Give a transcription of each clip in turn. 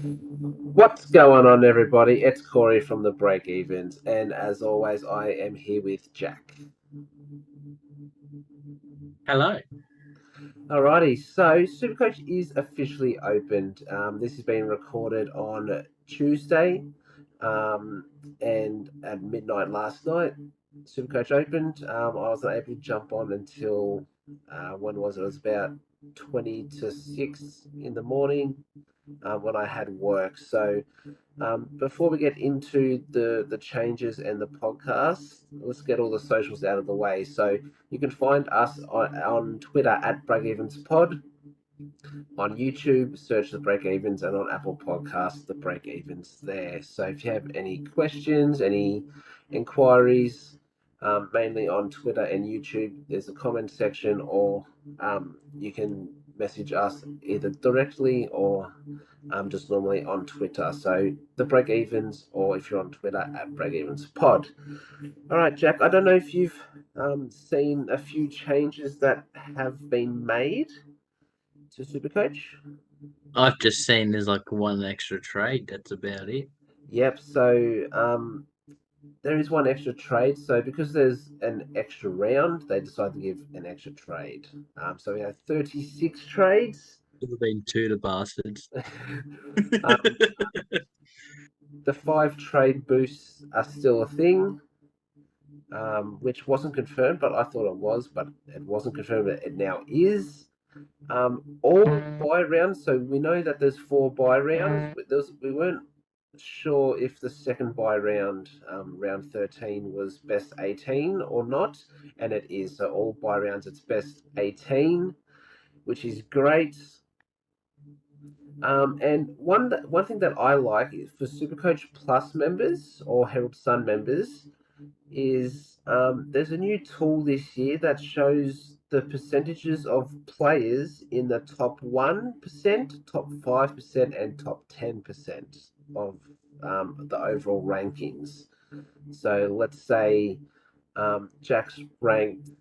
What's going on, everybody? It's Corey from the Breakevens, and as always, I am here with Jack. Hello. Alrighty, so Supercoach is officially opened. This is being recorded on Tuesday, um, and at midnight last night, Supercoach opened. I wasn't able to jump on until when was it? It was about 20 to 6 in the morning when I had work. So before we get into the changes and the podcast, let's get all the socials out of the way. So you can find us on Twitter at BreakEvensPod, on YouTube, search the Breakevens, and on Apple Podcasts, the Breakevens there. So if you have any questions, any inquiries, mainly on Twitter and YouTube, there's a comment section, or you can message us either directly or just normally on Twitter. So the Breakevens, or if you're on Twitter at BreakEvensPod. All right, Jack. I don't know if you've seen a few changes that have been made to Supercoach. I've just seen there's like one extra trade. That's about it. Yep. So there is one extra trade. So because there's an extra round, they decided to give an extra trade. So we have 36 trades. Could have been two the bastards. um, the 5 trade boosts are still a thing, which wasn't confirmed, but I thought it was, but it wasn't confirmed. But it now is. All buy rounds. So we know that there's 4 buy rounds. But we weren't sure if the second buy round, round 13, was best 18 or not, and it is. So all buy rounds, it's best 18, which is great. And one thing that I like is for Supercoach Plus members or Herald Sun members is there's a new tool this year that shows the percentages of players in the top 1%, top 5%, and top 10% of the overall rankings. So let's say Jack's ranked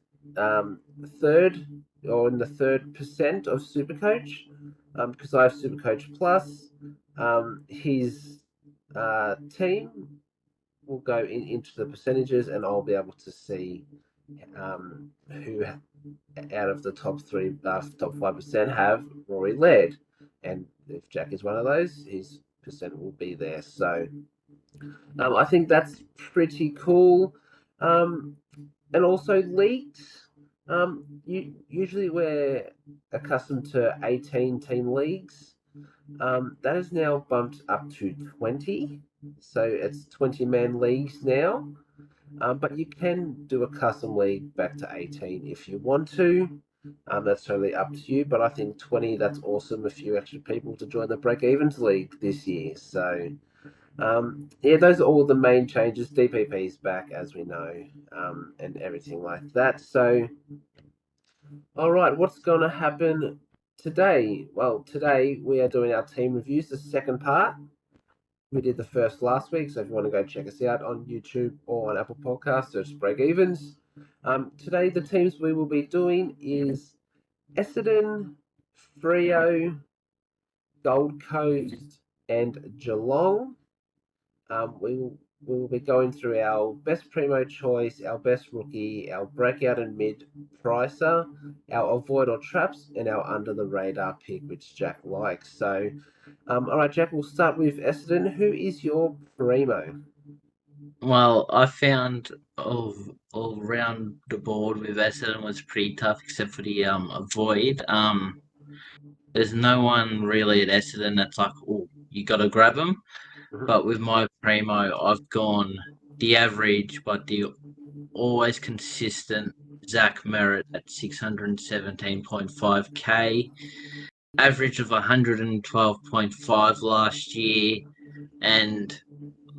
third, or in the third percent of Supercoach, because I have Supercoach Plus. His team will go into the percentages, and I'll be able to see who out of the top three, top 5% have Rory Laird, and if Jack is one of those, his percent will be there. So I think that's pretty cool. Um, and also leagues. Usually we're accustomed to 18 team leagues. That is now bumped up to 20. So it's 20-man leagues now. But you can do a custom league back to 18 if you want to. That's totally up to you. But I think 20, that's awesome. A few extra people to join the Break Evens League this year. So yeah, those are all the main changes. DPP's back, as we know, and everything like that. So, all right, what's going to happen today? Well, today we are doing our team reviews, the second part. We did the first last week, so if you want to go check us out on YouTube or on Apple Podcasts, search Break Evens. Today, the teams we will be doing is Essendon, Freo, Gold Coast, and Geelong. We will be going through our best primo choice, our best rookie, our breakout and mid pricer, our avoid or traps, and our under the radar pick, which Jack likes. So, all right, Jack, we'll start with Essendon. Who is your primo? Well, I found all round the board with Essendon was pretty tough, except for the avoid. There's no one really at Essendon that's like, oh, you got to grab them. Mhm. But with my primo, I've gone the average, but the always consistent Zach Merritt at 617.5k, average of 112.5 last year, and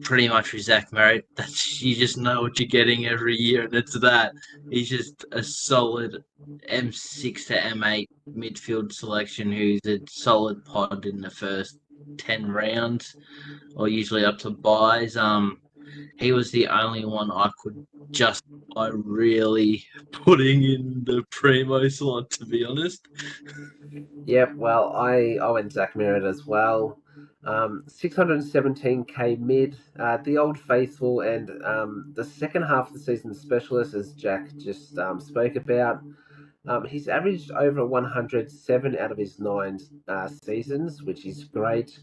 pretty much with Zach Merritt, that's you just know what you're getting every year, and it's that. He's just a solid M6 to M8 midfield selection who's a solid pod in the first 10 rounds, or usually up to buys. He was the only one I could justify really putting in the primo slot, to be honest. Yep, well, I went Zach Merritt as well. 617k mid, the old faithful, and the second half of the season specialist, as Jack just spoke about. He's averaged over 107 out of his nine seasons, which is great.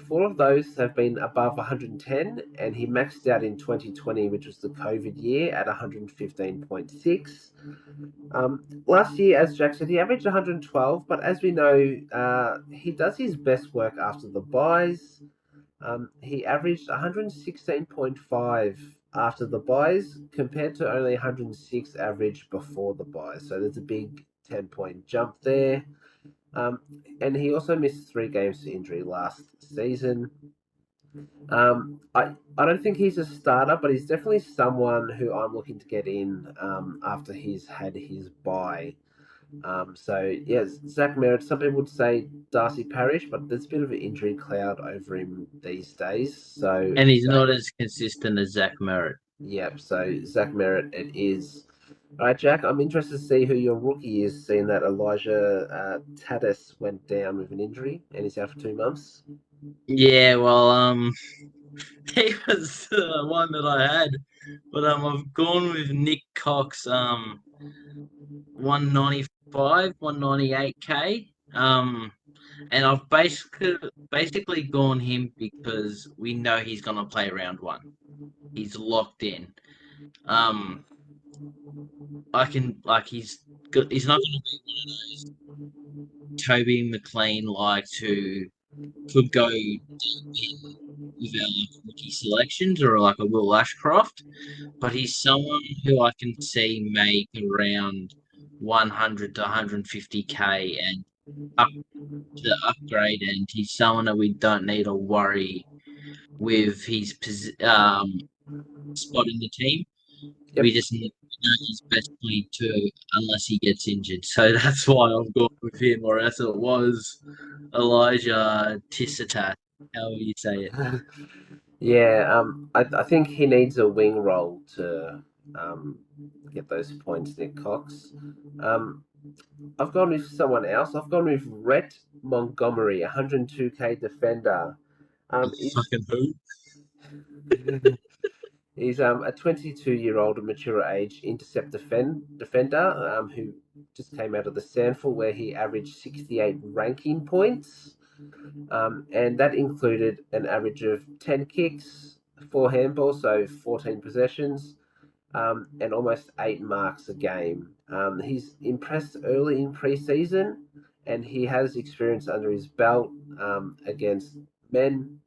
Four of those have been above 110, and he maxed out in 2020, which was the COVID year, at 115.6. Last year, as Jack said, he averaged 112, but as we know, he does his best work after the buys. He averaged 116.5 after the buys compared to only 106 average before the buys. So there's a big 10-point jump there. Um, and he also missed 3 games to injury last season. I don't think he's a starter, but he's definitely someone who I'm looking to get in after he's had his bye. So yes, Zach Merritt. Some people would say Darcy Parish, but there's a bit of an injury cloud over him these days. So And he's Zach, not as consistent as Zach Merritt. yep. So Zach Merritt it is. All right, Jack. I'm interested to see who your rookie is. Seeing that Elijah Tatis went down with an injury and he's out for 2 months. Yeah, well, he was the one that I had, but I've gone with Nick Cox, 195, 198k, and I've basically gone him because we know he's gonna play round one. He's locked in. I can like he's not gonna be one of those Toby McLean likes who could go deep in with our rookie selections or like a Will Ashcroft, but he's someone who I can see make around 100 to 150k and up to upgrade, and he's someone that we don't need to worry with his spot in the team. Yep. We just know he's best 22 unless he gets injured. So that's why I've gone with him, or else it was Elijah Tissatat, however you say it. Yeah. I think he needs a wing role to um, get those points, Nick Cox. Um, I've gone with someone else. I've gone with Rhett Montgomery, 102k defender. He's Fucking who? he's a 22-year-old mature age intercept defender who just came out of the Sandford where he averaged 68 ranking points, and that included an average of 10 kicks, 4 handballs, so 14 possessions, and almost 8 marks a game. He's impressed early in preseason, and he has experience under his belt against men.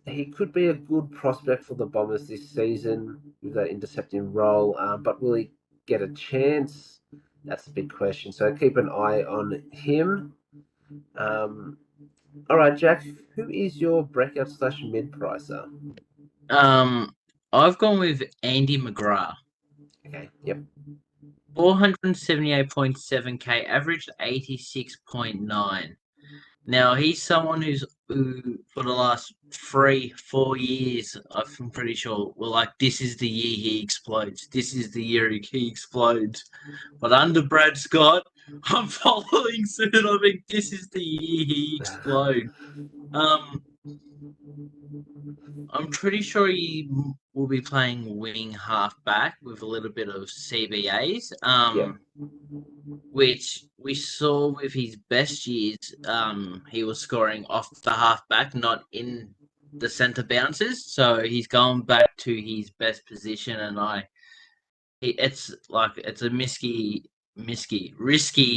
He could be a good prospect for the Bombers this season with that intercepting role, but will he get a chance? That's a big question. So keep an eye on him. Um, all right, Jack, who is your breakout slash mid pricer? Um, I've gone with Andy McGrath. Okay, yep. 478.7k, averaged 86.9. Now he's someone who for the last 3-4 years, I'm pretty sure, we're like, this is the year he explodes. This is the year he explodes. But under Brad Scott, I'm following suit. I think this is the year he explodes. Um, I'm pretty sure he will be playing wing half back with a little bit of CBAs. Yep. Which we saw with his best years. He was scoring off the halfback, not in the centre bounces. So he's gone back to his best position, and it's a risky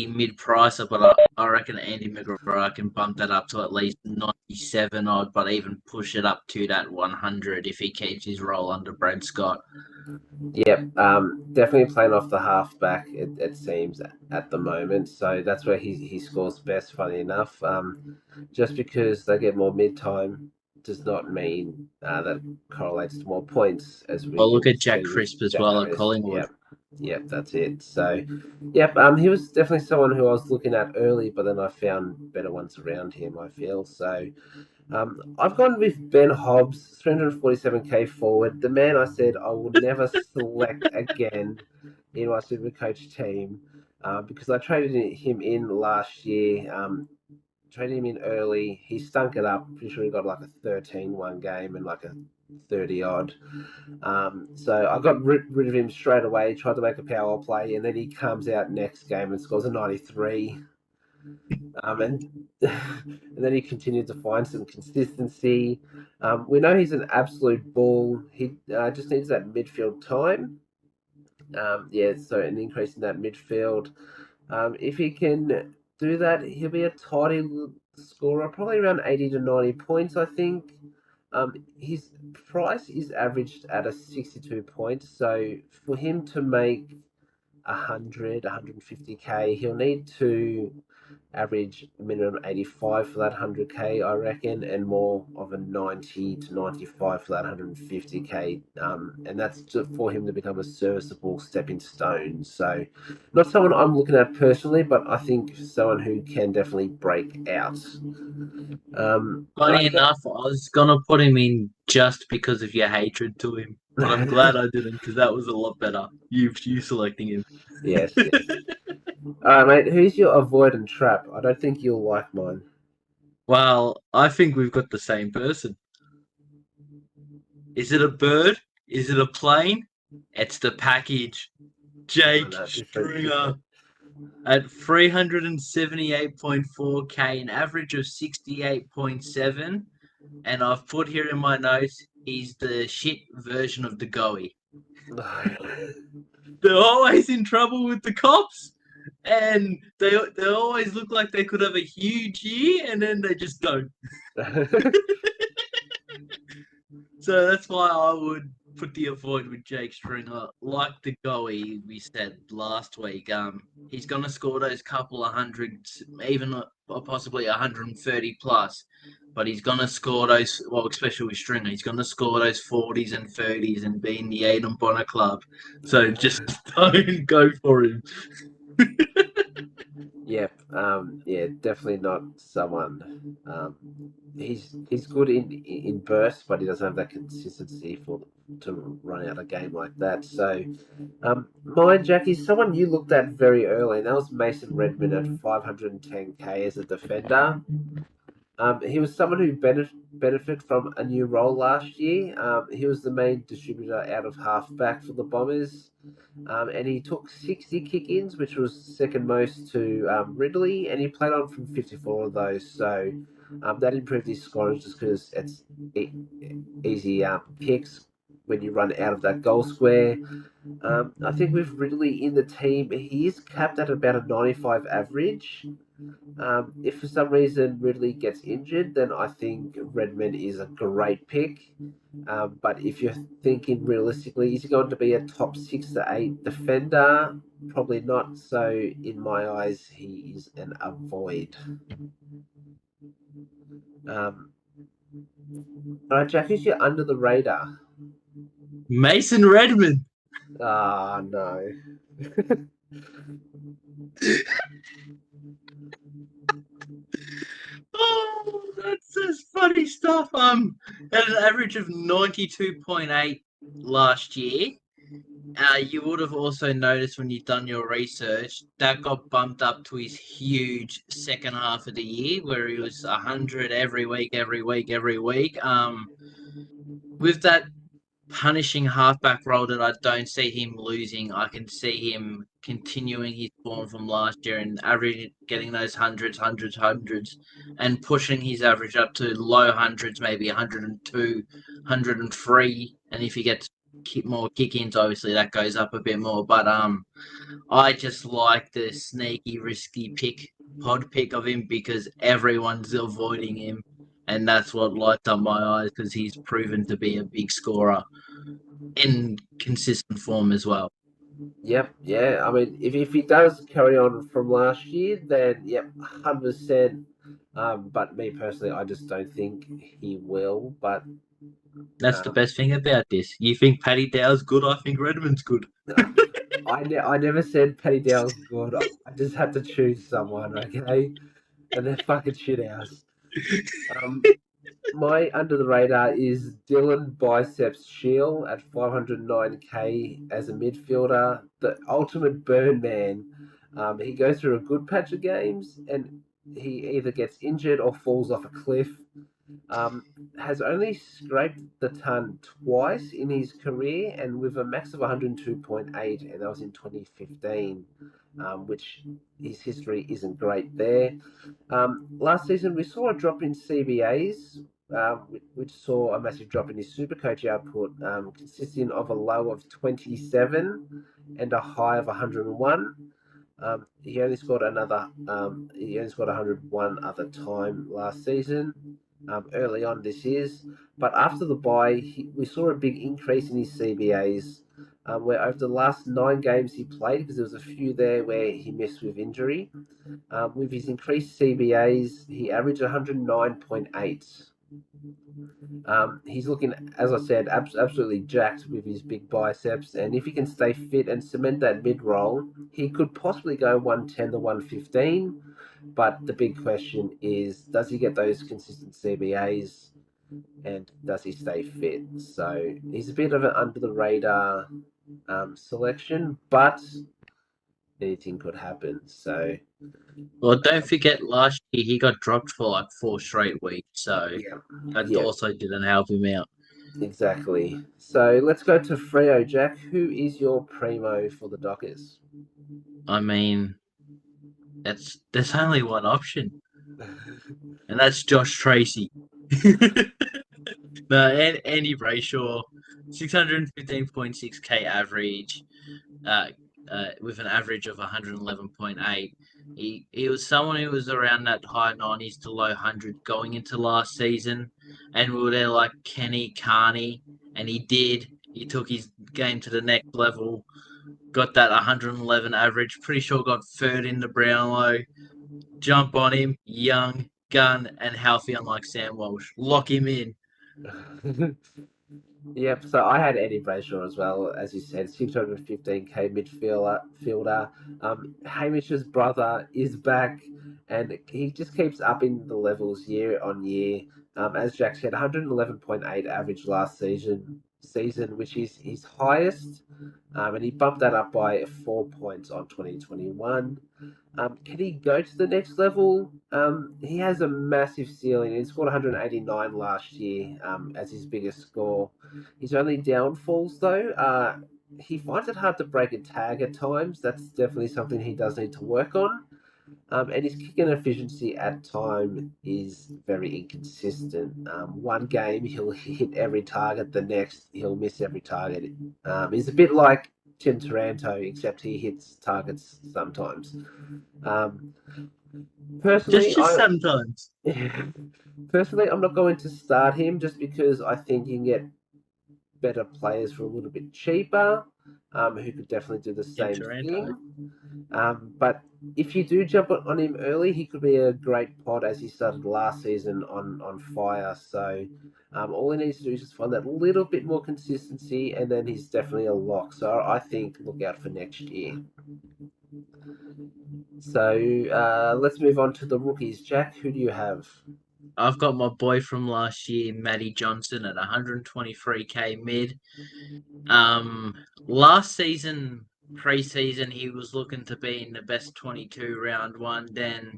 mid pricer, but I reckon Andy McGrath can bump that up to at least 97 odd, but even push it up to that 100 if he keeps his role under Brad Scott. Yep, definitely playing off the halfback, it seems, at the moment. So that's where he scores best, funny enough. Just because they get more mid time does not mean that correlates to more points, as we Well, look can at Jack see with Crisp as Jack well at Crisp. Collingwood. Yep. Yep, that's it. So, yep, he was definitely someone who I was looking at early, but then I found better ones around him. I feel so. I've gone with Ben Hobbs, 347k forward. The man I said I will never select again in my Supercoach team because I traded him in last year. Traded him in early. He stunk it up. Pretty sure he got like a 13-1 game and like a 30 odd. So I got rid of him straight away, tried to make a power play, and then he comes out next game and scores a 93. And and then he continued to find some consistency. We know he's an absolute ball. He just needs that midfield time. Yeah, so an increase in that midfield. If he can do that, he'll be a tidy scorer, probably around 80 to 90 points, I think. His price is averaged at a 62 points, so for him to make 150k, he'll need to average minimum 85 for that 100k, I reckon, and more of a 90 to 95 for that 150k. And that's just for him to become a serviceable stepping stone. So, not someone I'm looking at personally, but I think someone who can definitely break out. All Funny right, enough, I was gonna put him in just because of your hatred to him, but I'm glad I didn't because that was a lot better. You selecting him. yes, yes. All right, mate. Who's your avoid and trap? I don't think you'll like mine. Well, I think we've got the same person. Is it a bird? Is it a plane? It's the package. No, Jake no, different, Stringer different. at 378.4k, an average of 68.7. And I've put here in my notes, he's the shit version of the Goey. They're always in trouble with the cops, and they always look like they could have a huge year, and then they just don't. So that's why I would put the avoid with Jake Stringer, like the Goey we said last week. He's gonna score those couple of hundreds, even possibly 130 plus, but he's gonna score those. Well, especially with Stringer, he's gonna score those 40s and 30s and be in the Aiden Bonner club. So just don't go for him. Yep. Yeah, definitely not someone. He's good in bursts, but he doesn't have that consistency for to run out a game like that. So, mine, Jackie, someone you looked at very early, and that was Mason Redmond at 510k as a defender. He was someone who benefited from a new role last year. He was the main distributor out of halfback for the Bombers. And he took 60 kick ins, which was second most to Ridley, and he played on from 54 of those. So that improved his scoring just because it's easy kicks when you run out of that goal square. I think with Ridley in the team, he is capped at about a 95 average. If for some reason Ridley gets injured, then I think Redmond is a great pick. But if you're thinking realistically, is he going to be a top 6 to 8 defender? Probably not. So, in my eyes, he is an avoid. Um, all right, Jack, who's your under the radar? Mason Redmond. Ah, no. Oh, that's just funny stuff. At an average of 92.8 last year. You would have also noticed when you've done your research that got bumped up to his huge second half of the year, where he was 100 every week, every week, every week. With that punishing halfback role that I don't see him losing. I can see him continuing his form from last year and average getting those hundreds, hundreds, hundreds, and pushing his average up to low hundreds, maybe 102, 103. And if he gets more kick-ins, obviously that goes up a bit more. But I just like the sneaky, risky pod pick of him because everyone's avoiding him. And that's what lights up my eyes because he's proven to be a big scorer in consistent form as well. Yep, yeah. I mean, if he does carry on from last year, then yep, 100%. But me personally, I just don't think he will. But That's the um, best thing about this. You think Paddy Dow's good? I think Redmond's good. I never said Paddy Dow's good. I just had to choose someone, okay? And they're fucking shit house. Um, my under the radar is Dylan Biceps Shield at 509k as a midfielder, the ultimate burn man. He goes through a good patch of games and he either gets injured or falls off a cliff. Um, has only scraped the ton twice in his career and with a max of 102.8, and that was in 2015, which his history isn't great there. Last season, we saw a drop in CBAs, which saw a massive drop in his Supercoach output, consisting of a low of 27 and a high of 101. He only scored another. He only scored 101 other time last season. Early on this year's, but after the bye, we saw a big increase in his CBAs. Where over the last 9 games he played, because there was a few there where he missed with injury. With his increased CBAs, he averaged 109.8. He's looking, as I said, absolutely jacked with his big biceps, and if he can stay fit and cement that mid roll, he could possibly go 110 to 115. But the big question is, does he get those consistent CBAs, and does he stay fit? So he's a bit of an under the radar selection, but anything could happen. So Well, don't forget last year he got dropped for like 4 straight weeks, so yeah, that yeah, also didn't help him out. exactly. So let's go to Freo, Jack. Who is your primo for the Dockers? I mean, there's only one option, and that's Josh Tracy. No, Andy Brayshaw, 615.6k average, uh, with an average of 111.8. He was someone who was around that high 90s to low 100 going into last season, and we were there like Kenny Carney, and he did. He took his game to the next level, got that 111 average. Pretty sure got third in the Brownlow. Jump on him, young, gun, and healthy, unlike Sam Walsh. Lock him in. Yep, so I had Eddie Brayshaw as well, as you said, 615k midfielder. Hamish's brother is back, and he just keeps upping the levels year on year. As Jack said, 111.8 average last season, which is his highest, and he bumped that up by 4 points on 2021. Can he go to the next level? He has a massive ceiling. He scored 189 last year as his biggest score. His only downfalls, though, he finds it hard to break a tag at times. That's definitely something he does need to work on. And his kicking efficiency at time is very inconsistent. One game he'll hit every target, the next he'll miss every target. He's a bit like Tim Taranto, except he hits targets sometimes. Um, personally, Just I sometimes. personally I'm not going to start him just because I think you can get better players for a little bit cheaper, who could definitely do the Tim same Taranto. thing. But if you do jump on him early, he could be a great pod as he started last season on fire. So all he needs to do is just find that little bit more consistency, and then he's definitely a lock. So I think look out for next year. So let's move on to the rookies. Jack, who do you have? I've got my boy from last year, Matty Johnson, at 123k mid. Um, Last season, pre-season, he was looking to be in the best 22 round one. Then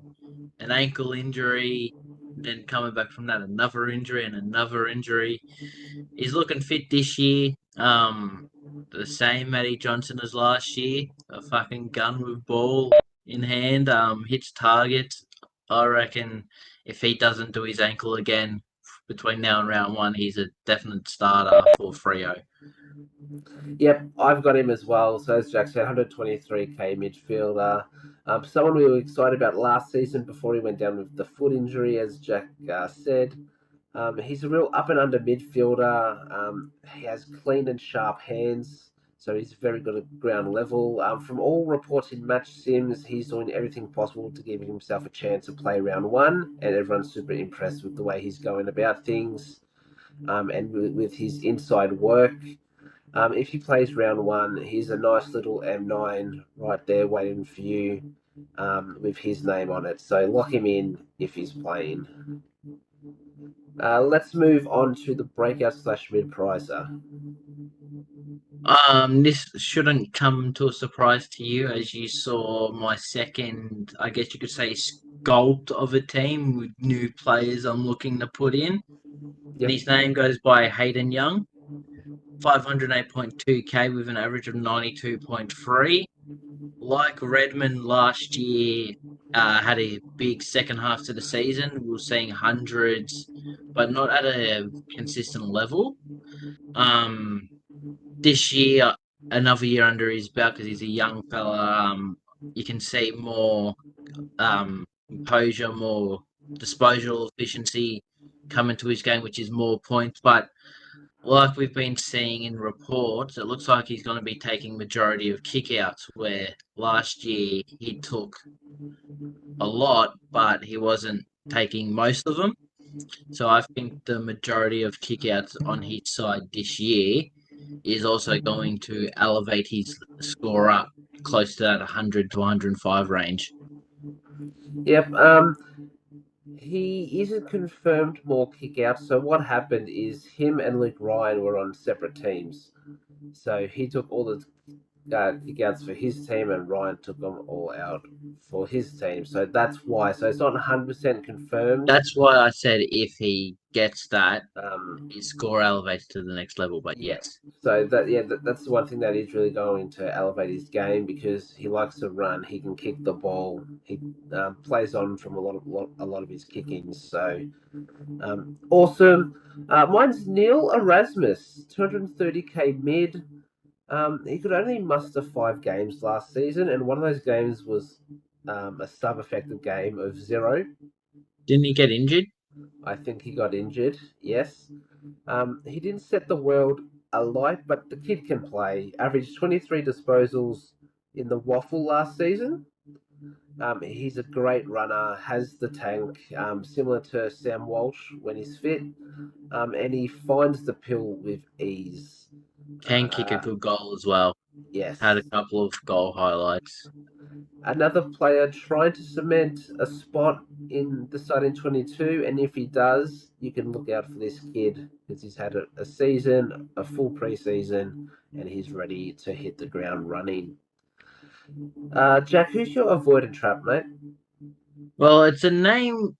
an ankle injury, then coming back from that, another injury and another injury. He's looking fit this year. The same Matty Johnson as last year. A fucking gun with ball in hand. Hits targets. I reckon if he doesn't do his ankle again between now and round one, he's a definite starter for Freo. Yep, I've got him as well. So as Jack said, 123k midfielder. Someone we were excited about last season before he went down with the foot injury, as Jack said. He's a real up and under midfielder. He has clean and sharp hands, so he's very good at ground level. From all reports in match sims, he's doing everything possible to give himself a chance to play round one, and everyone's super impressed with the way he's going about things, and with his inside work. If he plays round one, he's a nice little M9 right there waiting for you with his name on it. So lock him in if he's playing. Let's move on to the breakout slash mid pricer. This shouldn't come to a surprise to you, as you saw my second, I guess you could say, sculpt of a team with new players I'm looking to put in. And Yep. his name goes by Hayden Young, 508.2k with an average of 92.3. Like Redmond last year, had a big second half to the season. We were seeing hundreds, but not at a consistent level. This year, another year under his belt because he's a young fella. You can see more composure, more disposal efficiency coming to his game, which is more points. But like we've been seeing in reports, it looks like he's going to be taking majority of kickouts, where last year he took a lot, but he wasn't taking most of them. So I think the majority of kickouts on his side this year is also going to elevate his score up close to that 100 to 105 range. Yep. He isn't confirmed more kickouts. So what happened is him and Luke Ryan were on separate teams. So he took all the kickouts for his team, and Ryan took them all out for his team. So that's why. So it's not 100% confirmed. That's why I said if he gets that, Um, his score elevates to the next level. But yeah. yes, So that's the one thing that is really going to elevate his game because he likes to run. He can kick the ball. He plays on from a lot of his kickings. So awesome. Mine's Neil Erasmus, 230k mid. He could only muster 5 games last season, and one of those games was a sub-effective game of 0. didn't he get injured? I think he got injured. Yes. He didn't set the world alight, but the kid can play. Averaged 23 disposals in the waffle last season. He's a great runner, has the tank, similar to Sam Walsh when he's fit, and he finds the pill with ease. Can kick a Uh, good goal as well. Had yes. a couple of goal highlights. Another player trying to cement a spot in the starting 22, and if he does, you can look out for this kid because he's had a season, a full preseason, and he's ready to hit the ground running. Jack, who's your avoided trap, mate? Well, it's a name.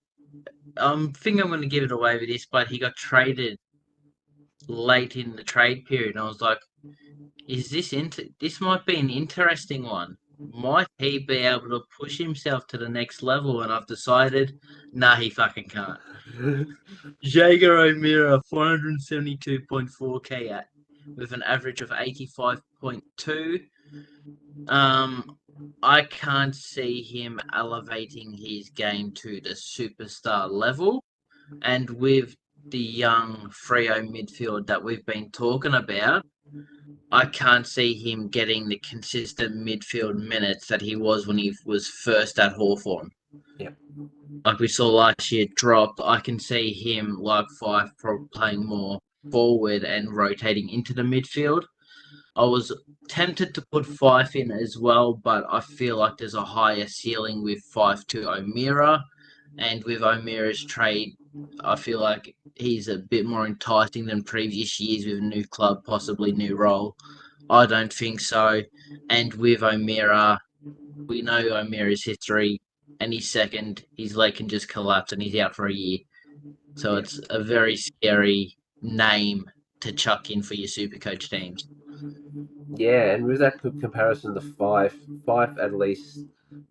I think I'm going to give it away with this, but he got traded late in the trade period, and I was like, is this this might be an interesting one. Might he be able to push himself to the next level? And I've decided, nah, he fucking can't. Jaeger O'Meara, 472.4k at with an average of 85.2. Um, I can't see him elevating his game to the superstar level. And with the young Freo midfield that we've been talking about, I can't see him getting the consistent midfield minutes that he was when he was first at Hawthorn. Yep. Like we saw last year dropped, I can see him like Fife playing more forward and rotating into the midfield. I was tempted to put Fife in as well, but I feel like there's a higher ceiling with Fife to O'Meara. And with O'Meara's trade, I feel like he's a bit more enticing than previous years with a new club, possibly new role. I don't think so. And with O'Meara, we know O'Meara's history. Any second, his leg can just collapse and he's out for a year. So Yep. it's a very scary name to chuck in for your super coach teams. Yeah, and with that good comparison, the five at least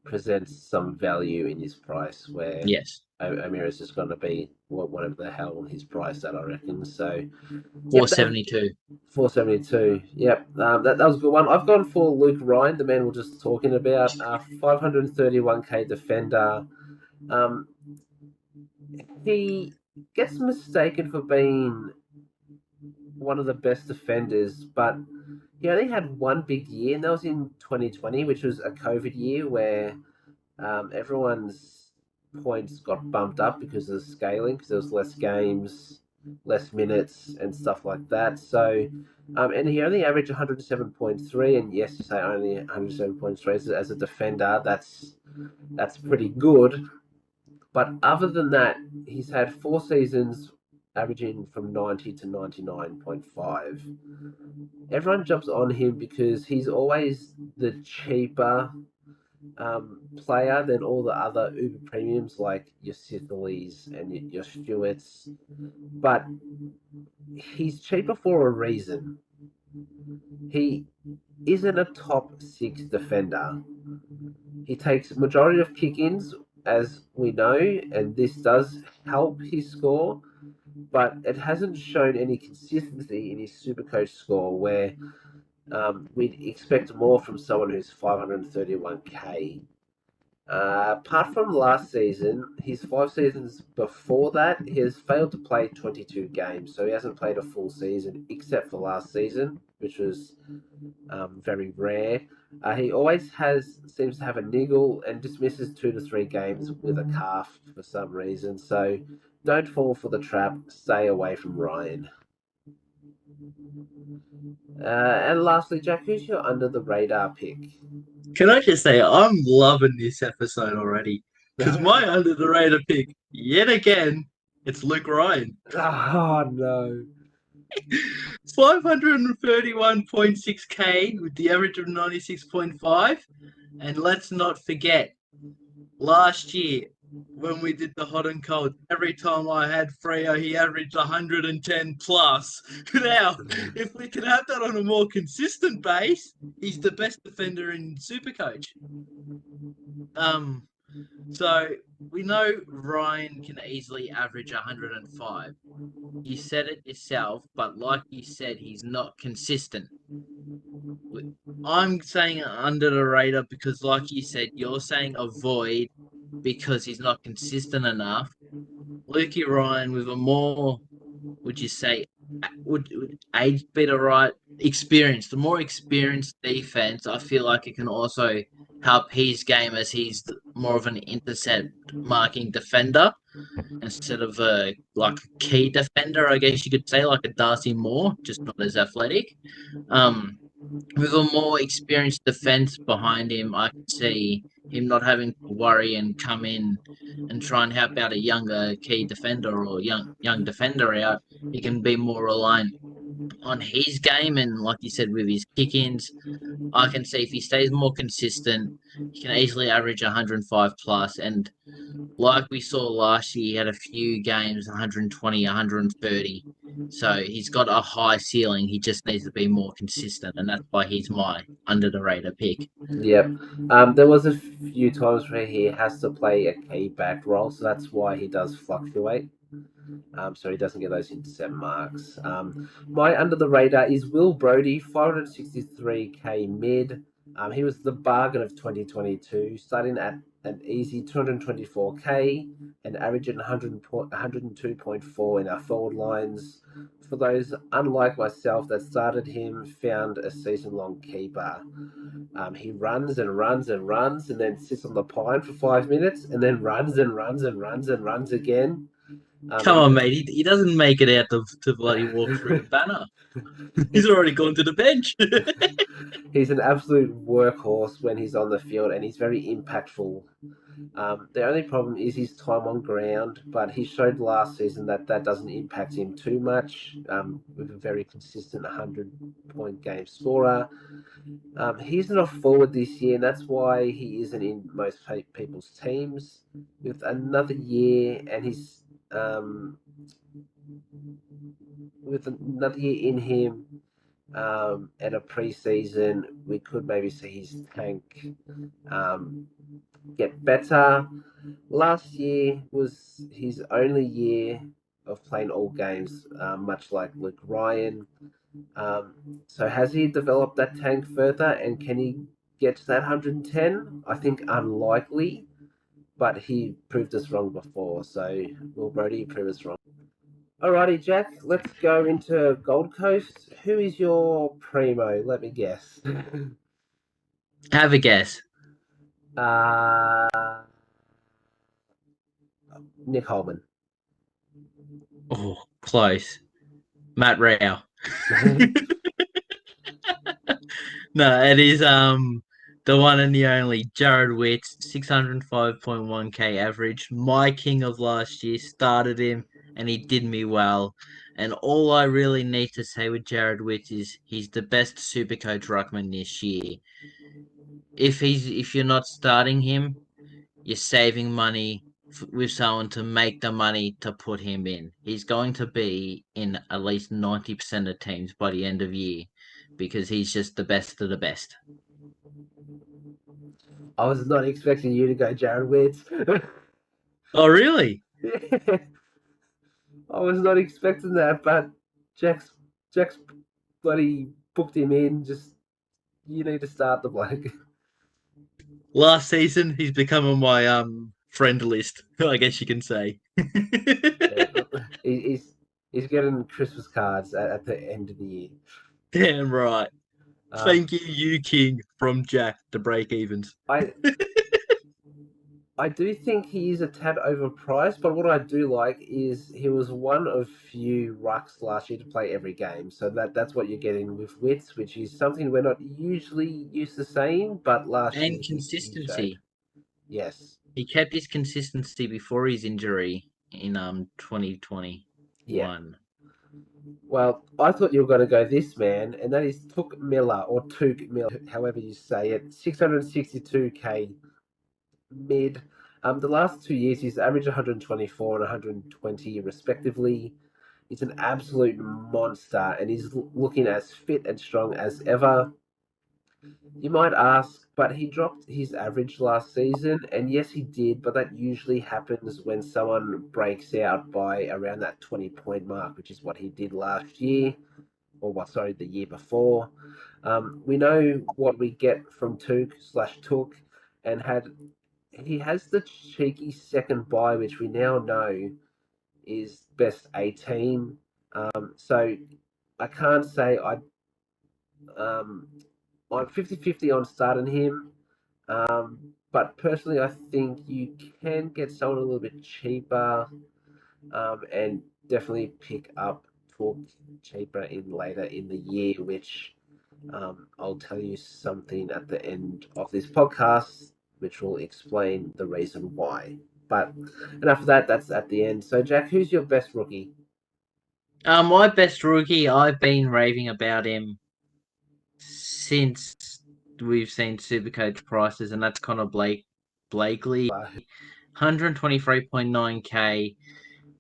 presents some value in his price, where Yes. Amir is just going to be whatever the hell his price at, I reckon. So, yep, that 472. 472. Yep, that was a good one. I've gone for Luke Ryan, the man we're just talking about. 531k defender. Um, he gets mistaken for being one of the best defenders, but he only had one big year, and that was in 2020, which was a COVID year where everyone's points got bumped up because of the scaling, because there was less games. less minutes and stuff like that. So, and he only averaged 107.3, and yes, you say only 107.3 as a defender. That's pretty good. But other than that, he's had 4 seasons averaging from 90 to 99.5. Everyone jumps on him because he's always the cheaper player than all the other Uber premiums like your Sitherleys and your Stewarts. But he's cheaper for a reason. He isn't a top six defender. He takes majority of kick-ins, as we know, and this does help his score, but it hasn't shown any consistency in his Supercoach score where we'd expect more from someone who's 531k. Apart from last season, his 5 seasons before that, he has failed to play 22 games. So he hasn't played a full season except for last season, which was very rare. He always seems to have a niggle and just misses 2 to 3 games with a calf for some reason. So don't fall for the trap. Stay away from Ryan. And lastly, Jack, who's your under the radar pick? Can I just say, I'm loving this episode already. Because my under the radar pick, yet again, it's Luke Ryan. Oh, no. 531.6k with the average of 96.5. And let's not forget, last year, when we did the hot and cold, every time I had Freo, he averaged 110 plus. Now, if we can have that on a more consistent base, he's the best defender in Supercoach. So we know Ryan can easily average 105. You said it yourself, but like you said, he's not consistent. I'm saying under the radar because, like you said, you're saying avoid because he's not consistent enough. Lukey Ryan with a more, would you say, would age be the right experience? The more experienced defense, I feel like it can also help his game as he's more of an intercept marking defender instead of a key defender, I guess you could say, like a Darcy Moore, just not as athletic. With a more experienced defense behind him, I could see him not having to worry and come in and try and help out a younger key defender or young defender out. He can be more reliant on his game, and like you said, with his kick-ins, I can see if he stays more consistent, he can easily average 105 plus. And like we saw last year, he had a few games 120, 130. So he's got a high ceiling. He just needs to be more consistent, and that's why he's my under the radar pick. Yep. There was a few times where he has to play a key back role, so that's why he does fluctuate. So he doesn't get those intercept marks. My under the radar is Will Brodie, 563k mid. He was the bargain of 2022, starting at an easy 224k and averaging 102.4 in our forward lines. For those unlike myself that started him, found a season-long keeper. He runs and runs and runs and then sits on the pine for 5 minutes and then runs and runs and runs and runs again. Come on, mate. He doesn't make it out to bloody walk through the banner. He's already gone to the bench. He's an absolute workhorse when he's on the field, and he's very impactful. The only problem is his time on ground, but he showed last season that doesn't impact him too much. With a very consistent 100-point game scorer. He's not forward this year, and that's why he isn't in most people's teams. With another year, and he's with another year in him, at a preseason, we could maybe see his tank get better. Last year was his only year of playing all games, much like Luke Ryan. So has he developed that tank further, and can he get to that 110? I think unlikely, but he proved us wrong before. So Will Brodie prove us wrong. Alrighty, Jack, let's go into Gold Coast. Who is your primo? Let me guess. Have a guess. Nick Holman. Oh, Close. Matt Rao. No, it is the one and the only Jared Witt, 605.1k average. My king of last year, started him and he did me well. And all I really need to say with Jared Witt is he's the best Supercoach ruckman this year. If you're not starting him, you're saving money with someone to make the money to put him in. He's going to be in at least 90% of teams by the end of year because he's just the best of the best. I was not expecting you to go Jared Witz. Oh, really? Yeah, I was not expecting that, but Jack's bloody booked him in. Just you need to start the bloke. Last season, he's become on my friend list, I guess you can say. Yeah, he's getting Christmas cards at the end of the year. Damn right. Um, Thank you, you king, from Jack to Breakevens. I I do think he is a tad overpriced, but what I do like is he was one of few rucks last year to play every game. So that's what you're getting with Wits, which is something we're not usually used to seeing, but last And year he showed. consistency. Yes. He kept his consistency before his injury in Yeah. 2021. Well, I thought you were going to go this man, and that is Took Miller or Took Miller, however you say it. 662k mid. The last 2 years, he's averaged 124 and 120 respectively. He's an absolute monster, and he's looking as fit and strong as ever. You might ask, but he dropped his average last season, and yes, he did, but that usually happens when someone breaks out by around that 20-point mark, which is what he did last year, or what, sorry, the year before. We know what we get from Took, and he has the cheeky second buy, which we now know is best 18. So I can't say um, I'm 50-50 on starting him. But personally, I think you can get someone a little bit cheaper and definitely pick up Talk cheaper in later in the year, which I'll tell you something at the end of this podcast, which will explain the reason why. But enough of that, that's at the end. So, Jack, who's your best rookie? My best rookie, I've been raving about him since we've seen Supercoach prices, and that's Connor Blakely. 123.9k,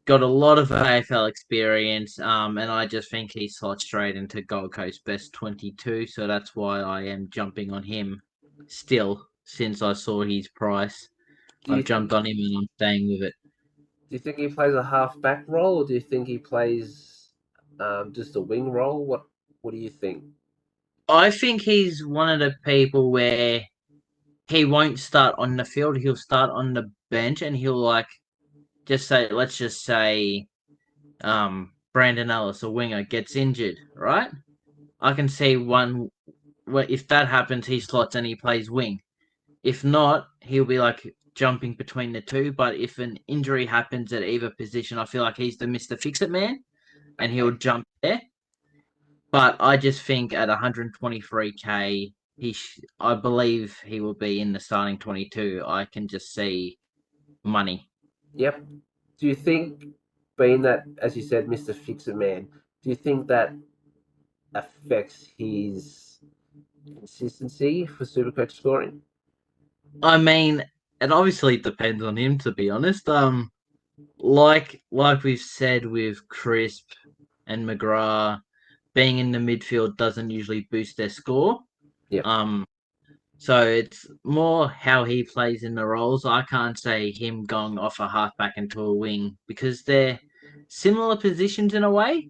got a lot of AFL experience, and I just think he slots straight into Gold Coast best 22, so that's why I am jumping on him still since I saw his price. Do you I've think jumped on him and I'm staying with it. do you think he plays a half back role, or do you think he plays just a wing role? What do you think? I think he's one of the people where he won't start on the field, he'll start on the bench and he'll let's just say Brandon Ellis, a winger, gets injured, right? I can see one where if that happens, he slots and he plays wing. If not, he'll be jumping between the two. But if an injury happens at either position, I feel like he's the Mr. Fix It man and he'll Okay. jump there. But I just think at 123k, I believe he will be in the starting 22. I can just see money. Yep. Do you think, being that, as you said, Mr. Fixer Man, do you think that affects his consistency for Supercoach scoring? I mean, it obviously depends on him, to be honest. Like we've said with Crisp and McGrath, being in the midfield doesn't usually boost their score. Yep. Um, so it's more how he plays in the roles. I can't say him going off a halfback into a wing because they're similar positions in a way.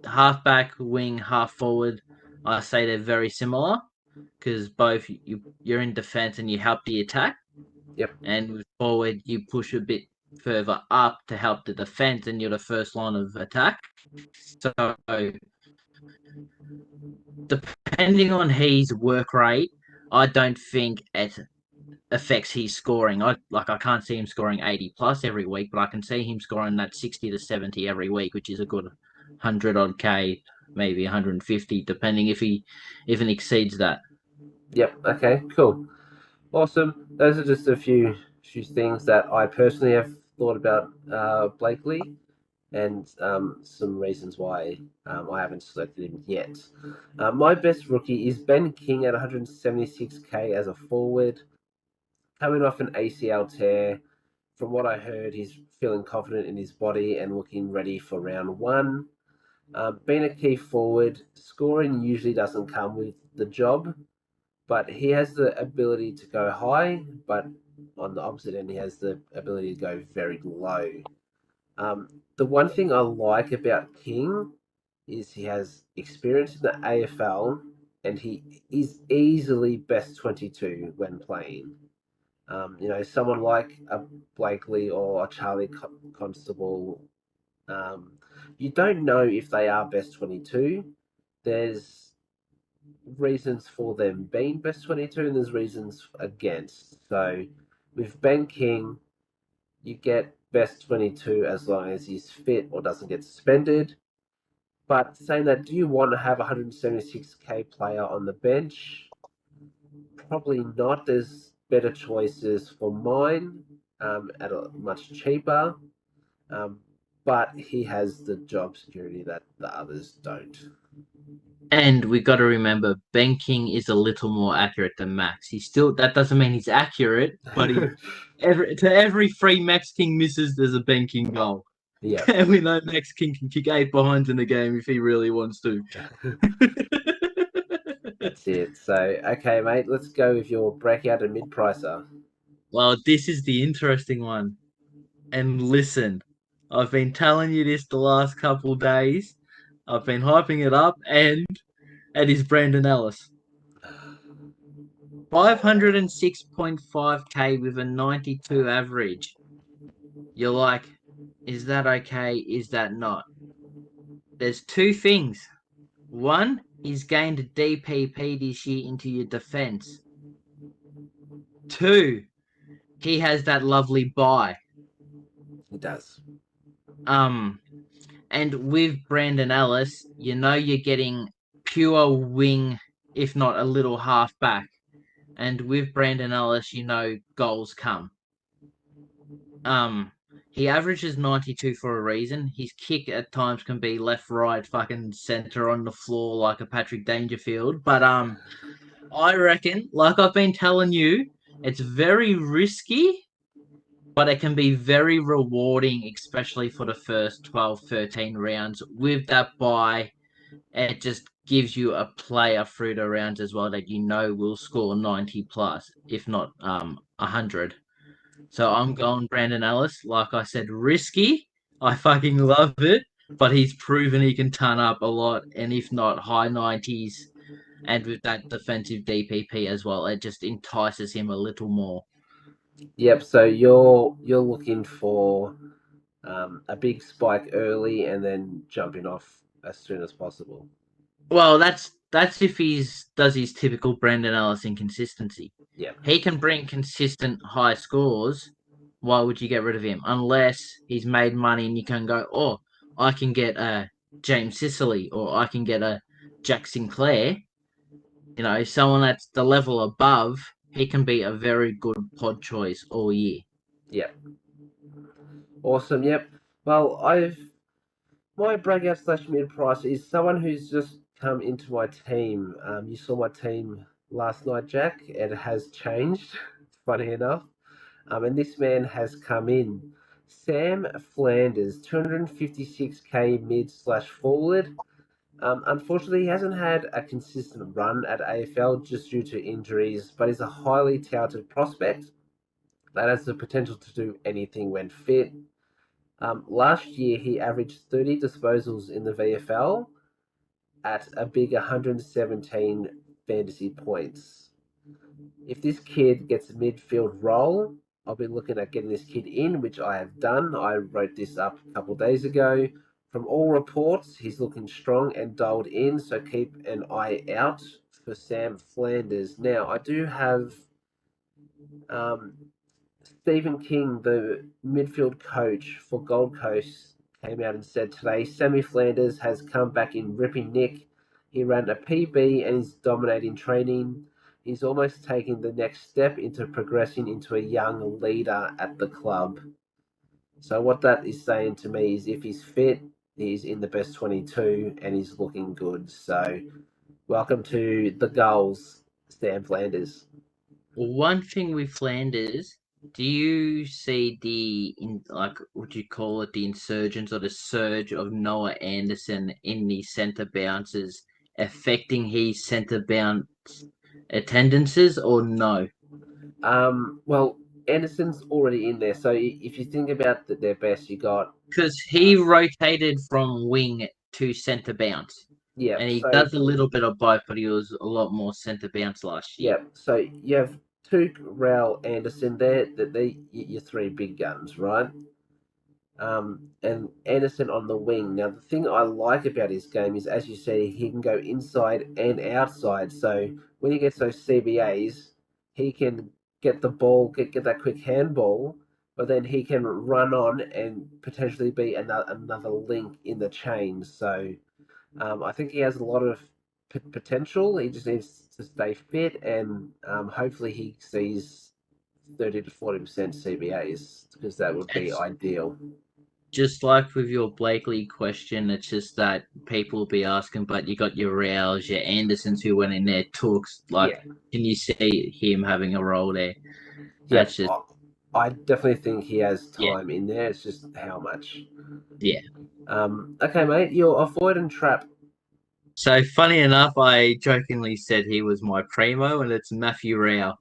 Halfback, wing, half forward. I say they're very similar because both you're in defense and you help the attack, Yep. and with forward you push a bit further up to help the defense, and you're the first line of attack. So depending on his work rate, I don't think affects his scoring. I can't see him scoring 80 plus every week, but I can see him scoring that 60 to 70 every week, which is a good 100 odd K, maybe 150, depending if he even exceeds that. Yep. Okay. Cool. Awesome. Those are just a few things that I personally have thought about Blakely, and some reasons why I haven't selected him yet. My best rookie is Ben King at 176k as a forward, coming off an ACL tear. From what I heard, he's feeling confident in his body and looking ready for round one. Being a key forward, scoring usually doesn't come with the job, but he has the ability to go high, but on the opposite end, he has the ability to go very low. Um, the one thing I like about King is he has experience in the AFL, and he is easily best 22 when playing. Someone like a Blakely or a Charlie Constable, um, you don't know if they are best 22. There's reasons for them being best 22, and there's reasons against. So with Ben King, you get best 22 as long as he's fit or doesn't get suspended. But saying that, do you want to have a 176k player on the bench? Probably not. There's better choices for mine at a much cheaper, um, but he has the job security that the others don't. And we got to remember, Ben King is a little more accurate than Max. He's still that doesn't mean he's accurate, but every three Max King misses, there's a Ben King goal. Yeah, And we know Max King can kick 8 behinds in the game if he really wants to. that's it. So, okay, mate, let's go with your breakout and mid pricer. Well, this is the interesting one. And listen, I've been telling you this the last couple days. I've been hyping it up, and it is Brandon Ellis. 506.5k with a 92 average. You're like, is that okay? Is that not? There's two things. One, he's gained a DPP this year into your defense. Two, he has that lovely buy. He does. Um, and with Brandon Ellis, you know you're getting pure wing, if not a little halfback. And with Brandon Ellis, you know goals come. Um, he averages 92 for a reason. His kick at times can be left, right, fucking center on the floor like a Patrick Dangerfield. But I reckon, like I've been telling you, it's very risky, but it can be very rewarding, especially for the first 12, 13 rounds. With that buy, it just gives you a player through the rounds as well that you know will score 90 plus, if not 100. So I'm going Brandon Ellis. Like I said, risky. I fucking love it, but he's proven he can turn up a lot, and if not high 90s, and with that defensive DPP as well, it just entices him a little more. Yep. So you're looking for a big spike early and then jumping off as soon as possible. Well, that's if he's does his typical Brandon Ellis inconsistency. Yep. He can bring consistent high scores. Why would you get rid of him? Unless he's made money and you can go, oh, I can get a James Sicily or I can get a Jack Sinclair. You know, someone that's the level above, he can be a very good pod choice all year. Yep. Awesome. Yep. Well, I've my breakout slash mid price is someone who's just come into my team. You saw my team last night, Jack. It has changed, funny enough. And this man has come in. Sam Flanders, 256k mid slash forward. Unfortunately, he hasn't had a consistent run at AFL just due to injuries, but he's a highly touted prospect that has the potential to do anything when fit. Last year, he averaged 30 disposals in the VFL at a big 117 fantasy points. If this kid gets a midfield role, I'll be looking at getting this kid in, which I have done. I wrote this up a couple of days ago. From all reports, he's looking strong and dialed in, so keep an eye out for Sam Flanders. Now, I do have Um, Stephen King, the midfield coach for Gold Coast, came out and said today Sammy Flanders has come back in ripping nick. He ran a PB and is dominating training. He's almost taking the next step into progressing into a young leader at the club. So what that is saying to me is if he's fit, he's in the best 22 and he's looking good. So welcome to the goals, Sam Flanders. One thing with Flanders, do you see like, would you call it the insurgence or the surge of Noah Anderson in the centre bounces affecting his centre bounce attendances or no? Well, Anderson's already in there. So if you think about their best, you got Because uh, he rotated from wing to centre bounce. yeah. And he So does a little bit of both, but he was a lot more centre bounce last year. yeah. So you have Tuke, Raul, Anderson there. That they your three big guns, right? And Anderson on the wing. Now, the thing I like about his game is, as you say, he can go inside and outside. So when he gets those CBAs, he can get the ball, get that quick handball, but then he can run on and potentially be another link in the chain. So I think he has a lot of potential. He just needs to stay fit, and hopefully he sees 30 to 40% CBAs because that would be It's ideal. just like with your Blakely question, it's just that people will be asking, but you got your Rouse, your Andersons who went in there, talks like, Yeah, can you see him having a role there? yeah. That's just, I definitely think he has yeah, time in there. It's just how much. yeah. Okay, mate. Your avoid and trap. So funny enough, I jokingly said he was my primo, and it's Matthew Rao.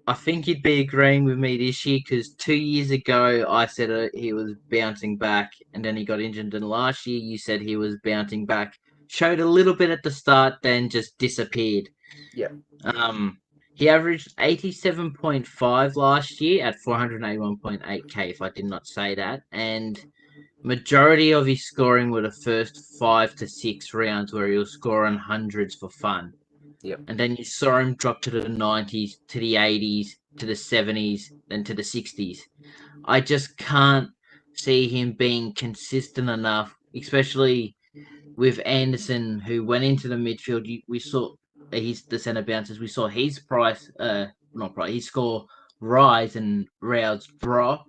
I think you'd be agreeing with me this year because 2 years ago I said he was bouncing back and then he got injured. And last year you said he was bouncing back, showed a little bit at the start, then just disappeared. Yeah, Um, he averaged 87.5 last year at 481.8k, if I did not say that. And majority of his scoring were the first 5 to 6 rounds where he was scoring hundreds for fun. yeah, And then you saw him drop to the 90s, to the 80s, to the 70s, then to the 60s. I just can't see him being consistent enough, especially with Anderson, who went into the midfield. We saw he's the centre bounces. We saw his not price, his score rise and Rao's drop.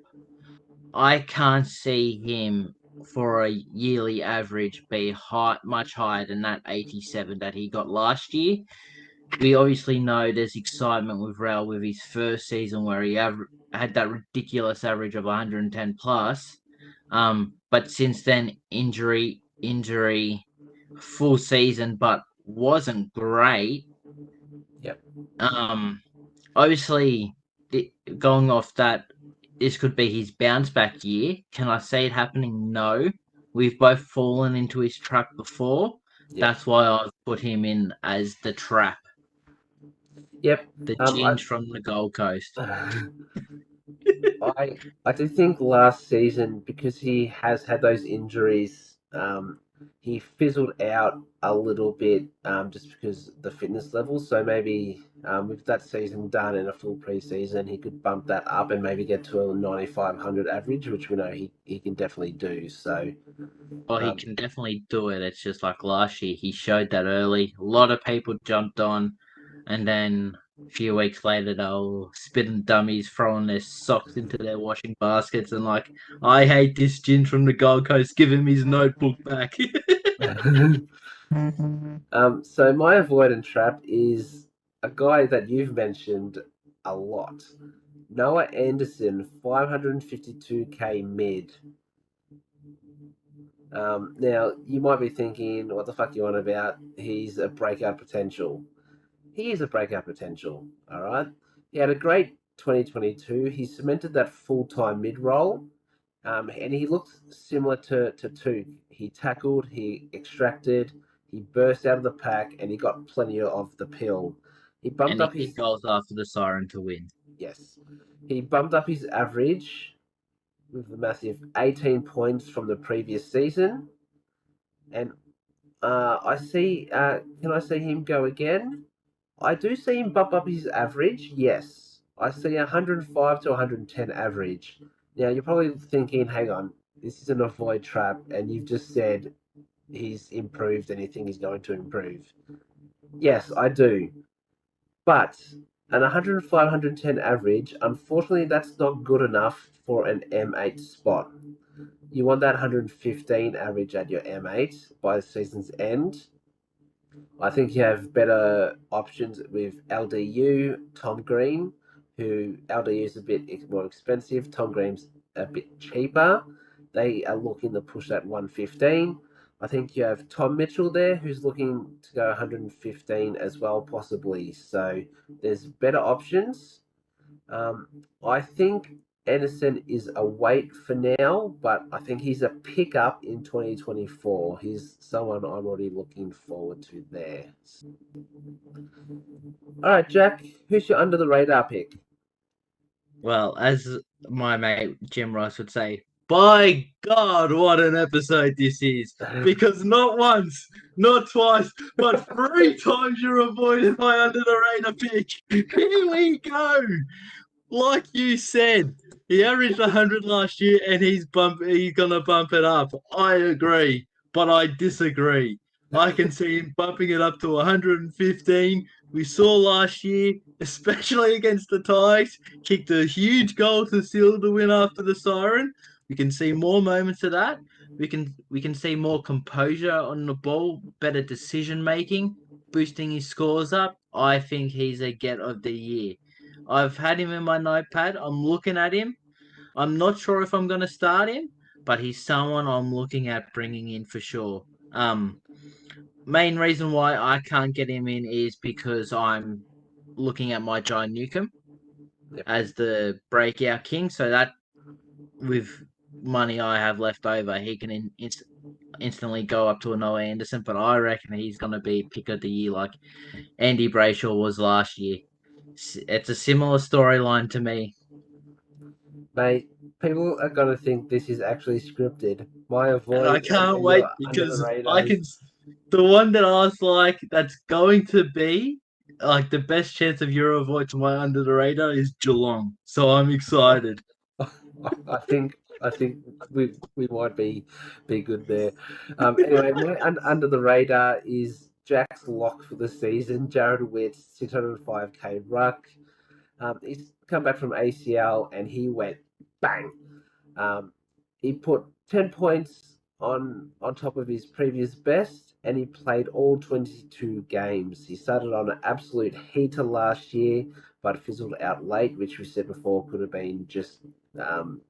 I can't see him for a yearly average be much higher than that 87 that he got last year. We obviously know there's excitement with Raul with his first season where he had that ridiculous average of 110 plus. But since then, injury, full season, but wasn't great. yeah. Um, Obviously, going off that, this could be his bounce back year. Can I see it happening? No. We've both fallen into his trap before. Yep. That's why I've put him in as the trap, Yep. the I, ginge from the Gold Coast. I do think last season because he has had those injuries, he fizzled out a little bit just because the fitness levels. So maybe with that season done and a full preseason, he could bump that up and maybe get to a 9,500 average, which we know he can definitely do. So Well, he um, can definitely do it. It's just like last year, he showed that early. A lot of people jumped on, and then a few weeks later, they were spitting dummies, throwing their socks into their washing baskets, and like, I hate this gin from the Gold Coast. Give him his notebook back. so my avoid and trap is a guy that you've mentioned a lot. Noah Anderson, 552k mid. Now, you might be thinking, what the fuck are you on about? He's a breakout potential. He is a breakout potential, all right? He had a great 2022. He cemented that full time mid role, and he looked similar to Took. He tackled, he extracted, he burst out of the pack, and he got plenty of the pill. He bumped And he up kicked his, goals after the siren to win. yes, he bumped up his average with a massive 18 points from the previous season. And I see. Can I see him go again? I do see him bump up his average. Yes. I see 105 to 110 average. Now you're probably thinking, hang on, this is an avoid trap, and you've just said he's improved and you think he's going to improve. Yes, I do. But an 105, 110 average, unfortunately, that's not good enough for an M8 spot. You want that 115 average at your M8 by the season's end. I think you have better options with LDU, Tom Green, who LDU is a bit more expensive. Tom Green's a bit cheaper. They are looking to push that 115. I think you have Tom Mitchell there, who's looking to go 115 as well, possibly. So there's better options. Um, I think Edison is a wait for now, but I think he's a pickup in 2024. He's someone I'm already looking forward to there. All right, Jack, who's your under the radar pick? Well, as my mate Jim Ross would say, by God, what an episode this is. Because not once, not twice, but three times you're avoiding my under the radar pick. Here we go. Like you said, he averaged 100 last year and he's gonna bump it up. I agree, but I disagree. I can see him bumping it up to 115. We saw last year, especially against the Tigers, kicked a huge goal to seal the win after the siren. We can see more moments of that. We can see more composure on the ball, better decision making, boosting his scores up. I think he's a get of the year. I've had him in my notepad. I'm looking at him. I'm not sure if I'm going to start him, but he's someone I'm looking at bringing in for sure. Main reason why I can't get him in is because I'm looking at my John Newcomb Yep. as the breakout king. So that with money I have left over, he can instantly go up to a Noah Anderson. But I reckon he's going to be pick of the year like Andy Brayshaw was last year. It's a similar storyline to me. Mate, people are going to think this is actually scripted. My And I avoid can't and wait your under the because I radars. can. The one that I was like, that's going to be like the best chance of Eurovoid to my under the radar is Geelong. So I'm excited. I think we might be good there. Anyway, my under the radar is Jack's lock for the season. Jared Witt, 605k ruck. He's come back from ACL and he went bang. Um, he put 10 points on top of his previous best, and he played all 22 games. He started on an absolute heater last year, but fizzled out late, which we said before could have been just um,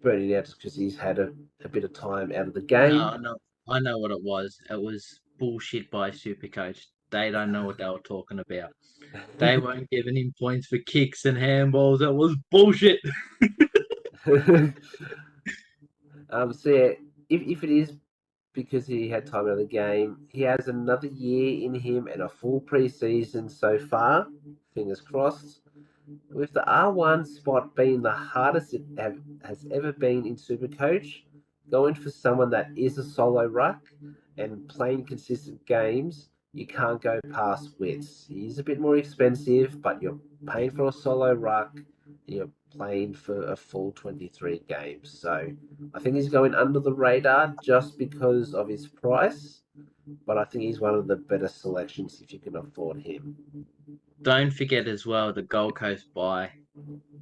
burning out because he's had a bit of time out of the game. No, no, I know what it was. It was bullshit by Supercoach. They don't know what they were talking about. They weren't giving him points for kicks and handballs. That was bullshit. So yeah, if it is because he had time out of the game, he has another year in him and a full preseason so far. Fingers crossed. With the R1 spot being the hardest has ever been in Supercoach, going for someone that is a solo ruck and playing consistent games, you can't go past Wits. He's a bit more expensive, but you're paying for a solo ruck, you're playing for a full 23 games. So I think he's going under the radar just because of his price, but I think he's one of the better selections if you can afford him. Don't forget as well the Gold Coast bye.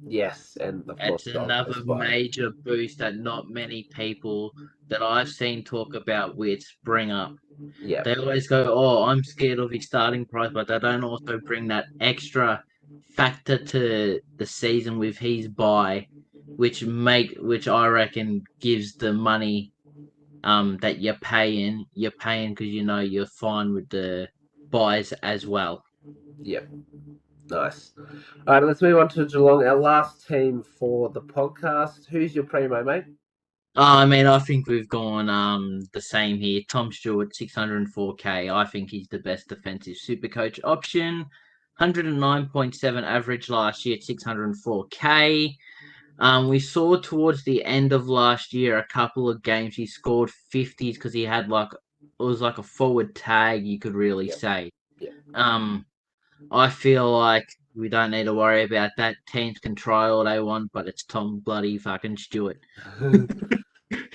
Yes, and of course It's Gold another Coast by. major boost that not many people that I've seen talk about Wits bring up. Yeah, They always go, "Oh, I'm scared of his starting price," but they don't also bring that extra factor to the season with his buy, which I reckon gives the money that you're paying because you know you're fine with the buys as well. yep, nice. All right, let's move on to Geelong, our last team for the podcast. Who's your primo, mate? I mean, I think we've gone the same here. Tom Stewart, 604k. I think he's the best defensive super coach option. 109.7 average last year at 604k. We saw towards the end of last year a couple of games he scored 50s because he had like it was like a forward tag, you could really Yep, say. yep, Um, I feel like We don't need to worry about that. Teams can try all they want, but it's Tom bloody fucking Stewart.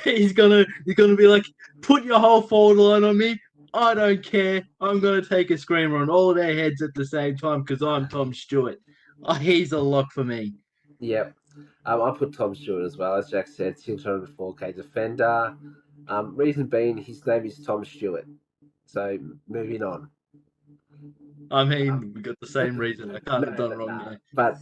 He's gonna be like, put your whole forward line on me. I don't care. I'm gonna take a screamer on all their heads at the same time because I'm Tom Stewart. Oh, he's a lock for me. Yep. I put Tom Stewart as well, as Jack said, 604k defender. Reason being, his name is Tom Stewart. So moving on. I Um, mean, we got the same reason. I can't no, have done no, wrong no. there. But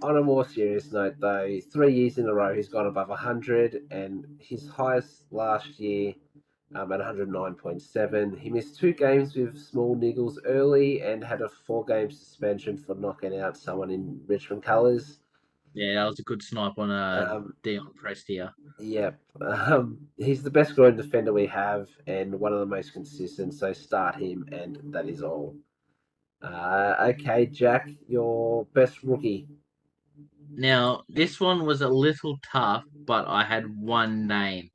on a more serious note, though, 3 years in a row he's gone above 100, and his highest last year at 109.7. He missed 2 games with small niggles early and had a 4-game suspension for knocking out someone in Richmond colours. Yeah, that was a good snipe on Um, Dion Prestia. Yep. He's the best groin defender we have and one of the most consistent, so start him, and that is all. Okay, Jack, your best rookie. Now, this one was a little tough, but I had one name,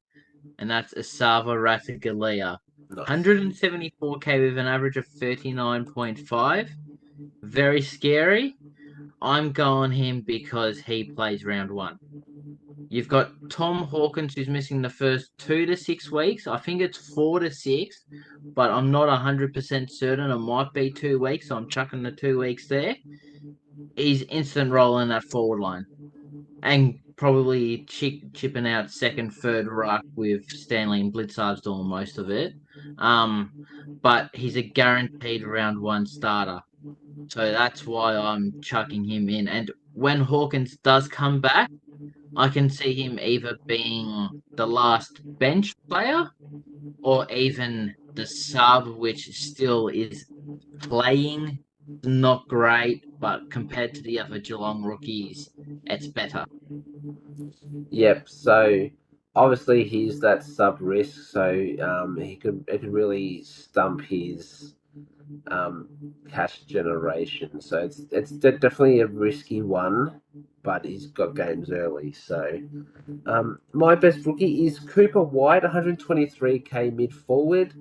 and that's Asava Ratugolea. Nice. 174k with an average of 39.5. Very scary. I'm going him because he plays round one. You've got Tom Hawkins, who's missing the first 2 to 6 weeks. I think it's 4 to 6, but I'm not 100% certain. It might be 2 weeks, so I'm chucking the 2 weeks there. He's instant rolling that forward line and probably chipping out second, third ruck with Stanley and Blitzard's doing most of it. Um, but he's a guaranteed round one starter. So that's why I'm chucking him in. And when Hawkins does come back, I can see him either being the last bench player or even the sub, which still is playing. Not great, but compared to the other Geelong rookies, it's better. Yep. So obviously he's that sub risk, so it could really stump his um, cash generation. So it's definitely a risky one, but he's got games early. So my best rookie is Cooper White, 123k mid forward.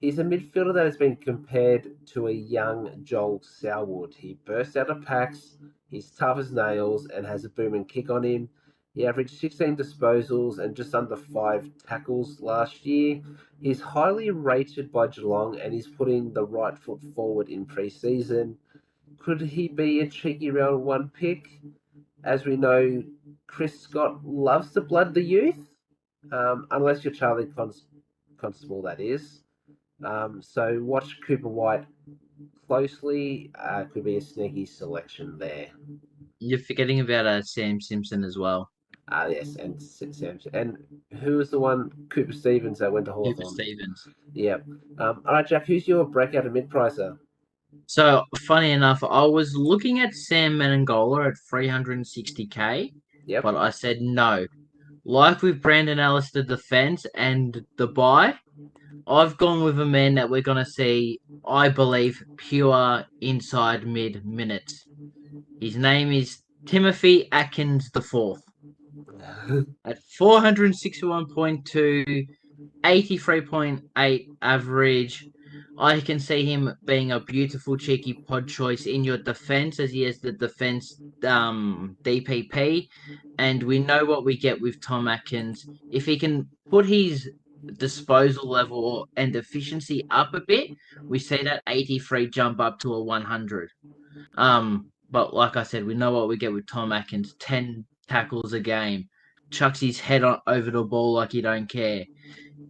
He's a midfielder that has been compared to a young Joel Selwood. He bursts out of packs, he's tough as nails, and has a booming kick on him. He averaged 16 disposals and just under 5 tackles last year. He's highly rated by Geelong and he's putting the right foot forward in pre-season. Could he be a cheeky round one pick? As we know, Chris Scott loves to blood the youth, unless you're Constable, that is. So watch Cooper White closely. Could be a sneaky selection there. You're forgetting about Sam Simpson as well. Yes, and Sam. And who was the one? Cooper Stevens that went to Cooper Hawthorn. Stevens. Yeah. All right, Jack. Who's your breakout and mid pricer? So funny enough, I was looking at Sam Menengola at 360k, Yep. but I said no. Like with Brandon Ellis, the defense and the buy, I've gone with a man that we're gonna see, I believe, pure inside mid minutes. His name is Timothy Atkins the fourth. At 461.2, 83.8 average. I can see him being a beautiful cheeky pod choice in your defense as he has the defense DPP. And we know what we get with Tom Atkins. If he can put his disposal level and efficiency up a bit, we see that 83 jump up to a 100. But like I said, we know what we get with Tom Atkins: 10 tackles a game, chucks his head over the ball like he don't care,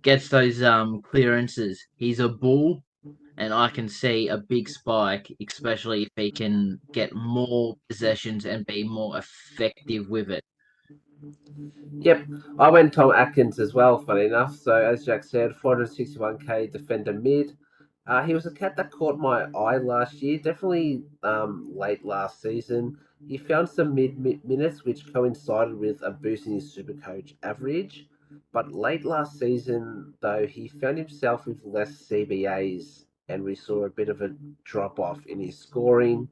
gets those clearances. He's a bull, and I can see a big spike, especially if he can get more possessions and be more effective with it. Yep, I went Tom Atkins as well, funny enough. So, as Jack said, 461k defender mid. He was a cat that caught my eye last year, definitely late last season. He found some mid minutes, which coincided with a boost in his Supercoach average. But late last season, though, he found himself with less CBAs, and we saw a bit of a drop off in his scoring.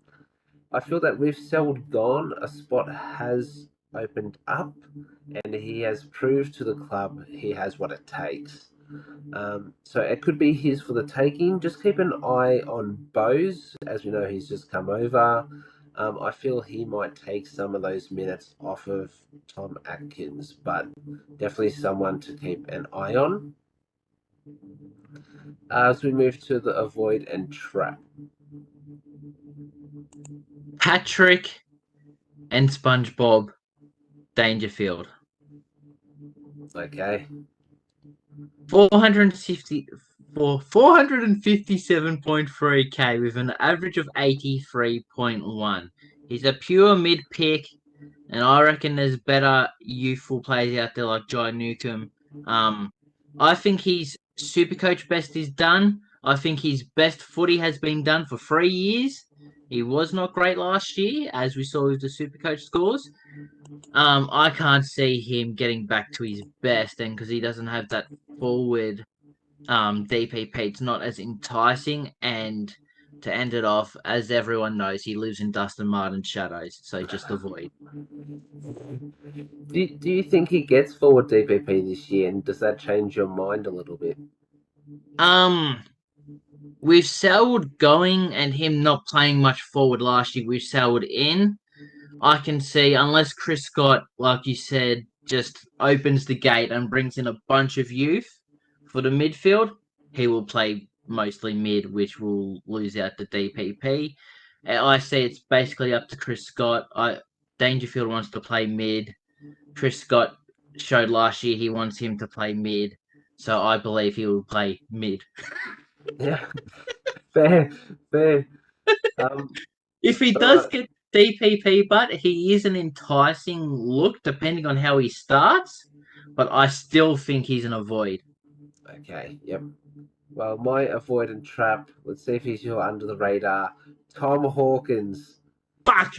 I feel that with Selwood gone, a spot has opened up, and he has proved to the club he has what it takes. So it could be his for the taking. Just keep an eye on Bose. As we know, he's just come over. I feel he might take some of those minutes off of Tom Atkins, but definitely someone to keep an eye on. As we move to the avoid and trap. Patrick and SpongeBob Dangerfield. Okay. 450 for 457.3k with an average of 83.1. He's a pure mid pick, and I reckon there's better youthful players out there like Jai Newcomb. I think his Supercoach best is done. I think his best footy has been done for 3 years. He was not great last year, as we saw with the Supercoach scores. I can't see him getting back to his best, and because he doesn't have that forward DPP, it's not as enticing. And to end it off, as everyone knows, he lives in Dustin Martin's shadows, so just avoid. Do you think he gets forward DPP this year, and does that change your mind a little bit? Um, with Selwood going and him not playing much forward last year, with Selwood in, I can see, unless Chris Scott, like you said, just opens the gate and brings in a bunch of youth for the midfield, he will play mostly mid, which will lose out the DPP. I see it's basically up to Chris Scott. Dangerfield wants to play mid. Chris Scott showed last year he wants him to play mid, so I believe he will play mid. Yeah, fair, fair. Um, If he all does right. get DPP, but he is an enticing look depending on how he starts. But I still think he's an avoid. Okay. Yep. Well, my avoid and trap. Let's see if he's your under the radar. Tom Hawkins, Fuck.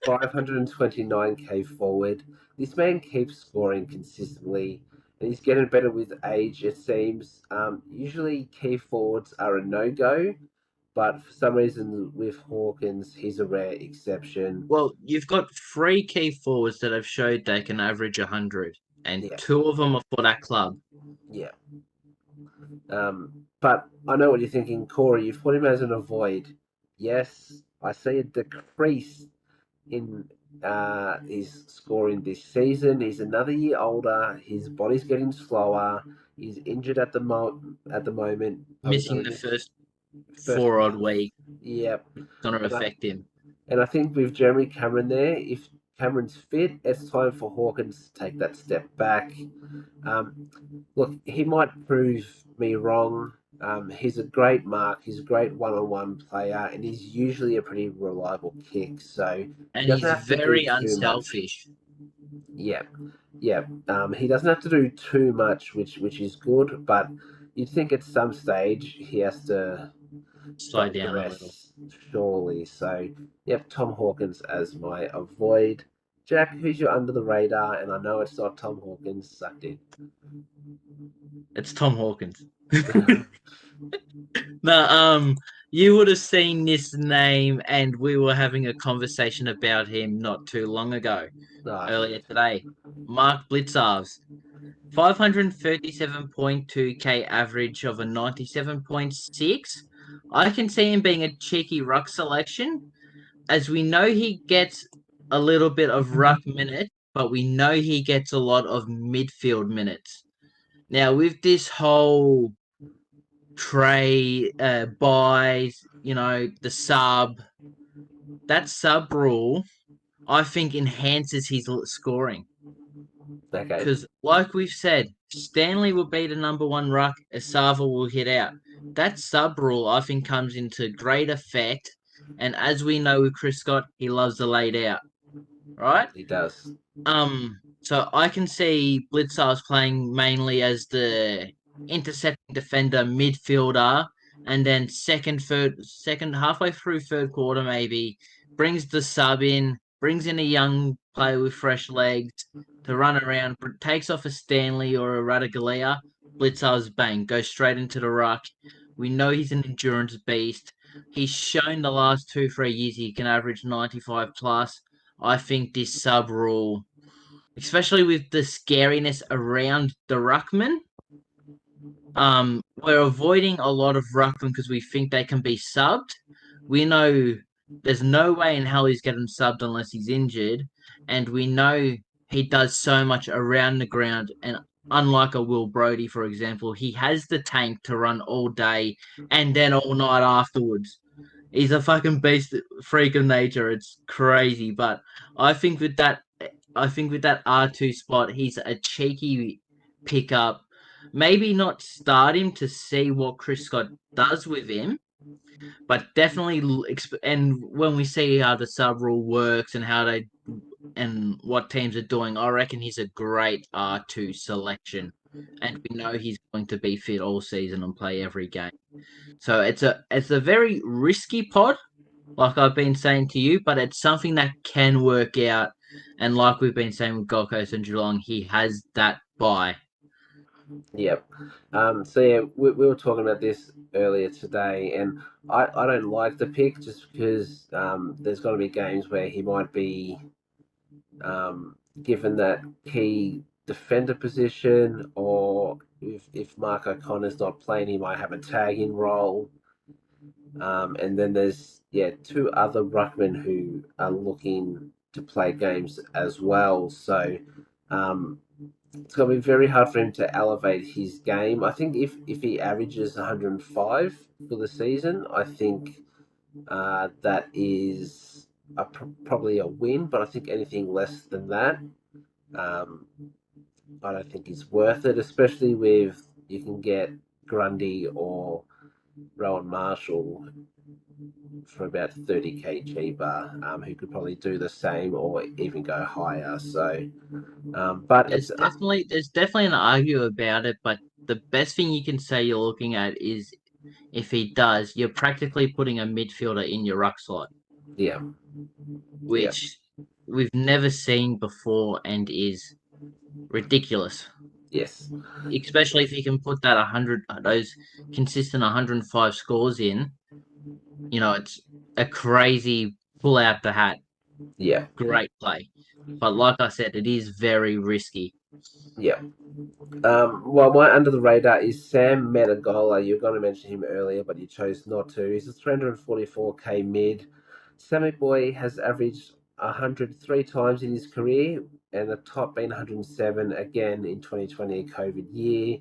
529k forward. This man keeps scoring consistently, and he's getting better with age. It seems. Usually, key forwards are a no go, but for some reason with Hawkins, he's a rare exception. Well, you've got three key forwards that have showed they can average 100, and Yeah, two of them are for that club. yeah. But I know what you're thinking, Corey. You've put him as an avoid. Yes, I see a decrease in his scoring this season. He's another year older. His body's getting slower. He's injured at the moment. Probably Missing going the to miss first first 4 odd month. week. Yep. It's going to And I affect him. and I think with Jeremy Cameron there, if Cameron's fit, it's time for Hawkins to take that step back. Um, Look, he might prove me wrong. He's a great mark. He's a great one-on-one player, and he's usually a pretty reliable kick. So he And doesn't he's have to do very too much. unselfish. Yeah, yeah. He doesn't have to do too much, which is good. But you'd think at some stage he has to Slow down a little. digress, surely. So, yep, Tom Hawkins as my avoid. Jack, who's your under the radar? And I know it's not Tom Hawkins. Sucked in. It's Tom Hawkins. No, you would have seen this name, and we were having a conversation about him not too long ago, Ah, earlier today. Mark Blitzarves, 537.2k average of a 97.6. I can see him being a cheeky ruck selection, as we know he gets a little bit of ruck minutes, but we know he gets a lot of midfield minutes. Now, with this whole Trey buys, the sub. That sub rule, I think, enhances his scoring. okay. Because, like we've said, Stanley will be the number one ruck, Asava will hit out. That sub rule, I think, comes into great effect. And as we know with Chris Scott, he loves the laid out, right? He does. So I can see Blitzar's playing mainly as the intercepting defender, midfielder, and then second halfway through third quarter maybe brings the sub in, brings in a young player with fresh legs to run around, takes off a Stanley or a Radigalia. Blitzar's bang, goes straight into the ruck. We know he's an endurance beast. He's shown the last 2, 3 years he can average 95 plus. I think this sub rule especially with the scariness around the ruckman. We're avoiding a lot of ruckman because we think they can be subbed. We know there's no way in hell he's getting subbed unless he's injured, and we know he does so much around the ground. And unlike a Will Brody, for example, he has the tank to run all day and then all night afterwards. He's a fucking beast, freak of nature. It's crazy, but I think with that, I think with that R2 spot, he's a cheeky pickup. Maybe not start him to see what Chris Scott does with him, but definitely. And when we see how the sub rule works and how they and what teams are doing, I reckon he's a great R2 selection. And we know he's going to be fit all season and play every game. So it's a very risky pod, like I've been saying to you, but it's something that can work out. And like we've been saying with Gold Coast and Geelong, he has that buy. Yep. So yeah, we were talking about this earlier today, and I don't like the pick just because there's going to be games where he might be given that key defender position, or if Mark O'Connor's not playing, he might have a tagging role. And then there's two other ruckmen who are looking to play games as well. So um, it's going to be very hard for him to elevate his game. I think if he averages 105 for the season, I think that is probably a win. But I think anything less than that, um, I don't think is worth it. Especially with you can get Grundy or Rowan Marshall for about 30k cheaper, who could probably do the same or even go higher. So, but There's it's definitely there's definitely an argue about it, but the best thing you can say you're looking at is if he does, you're practically putting a midfielder in your ruck slot, yeah, yeah, which we've never seen before and is ridiculous. yes, Especially if you can put that 100 those consistent 105 scores in, it's a crazy pull out the hat, yeah, great play. But like I said, it is very risky. yeah. Well, my under the radar is Sam Menegola. You were going to mention him earlier, but you chose not to. He's a 344k mid. Sammy Boy has averaged 103 times in his career, and the top being 107 again in 2020, COVID year.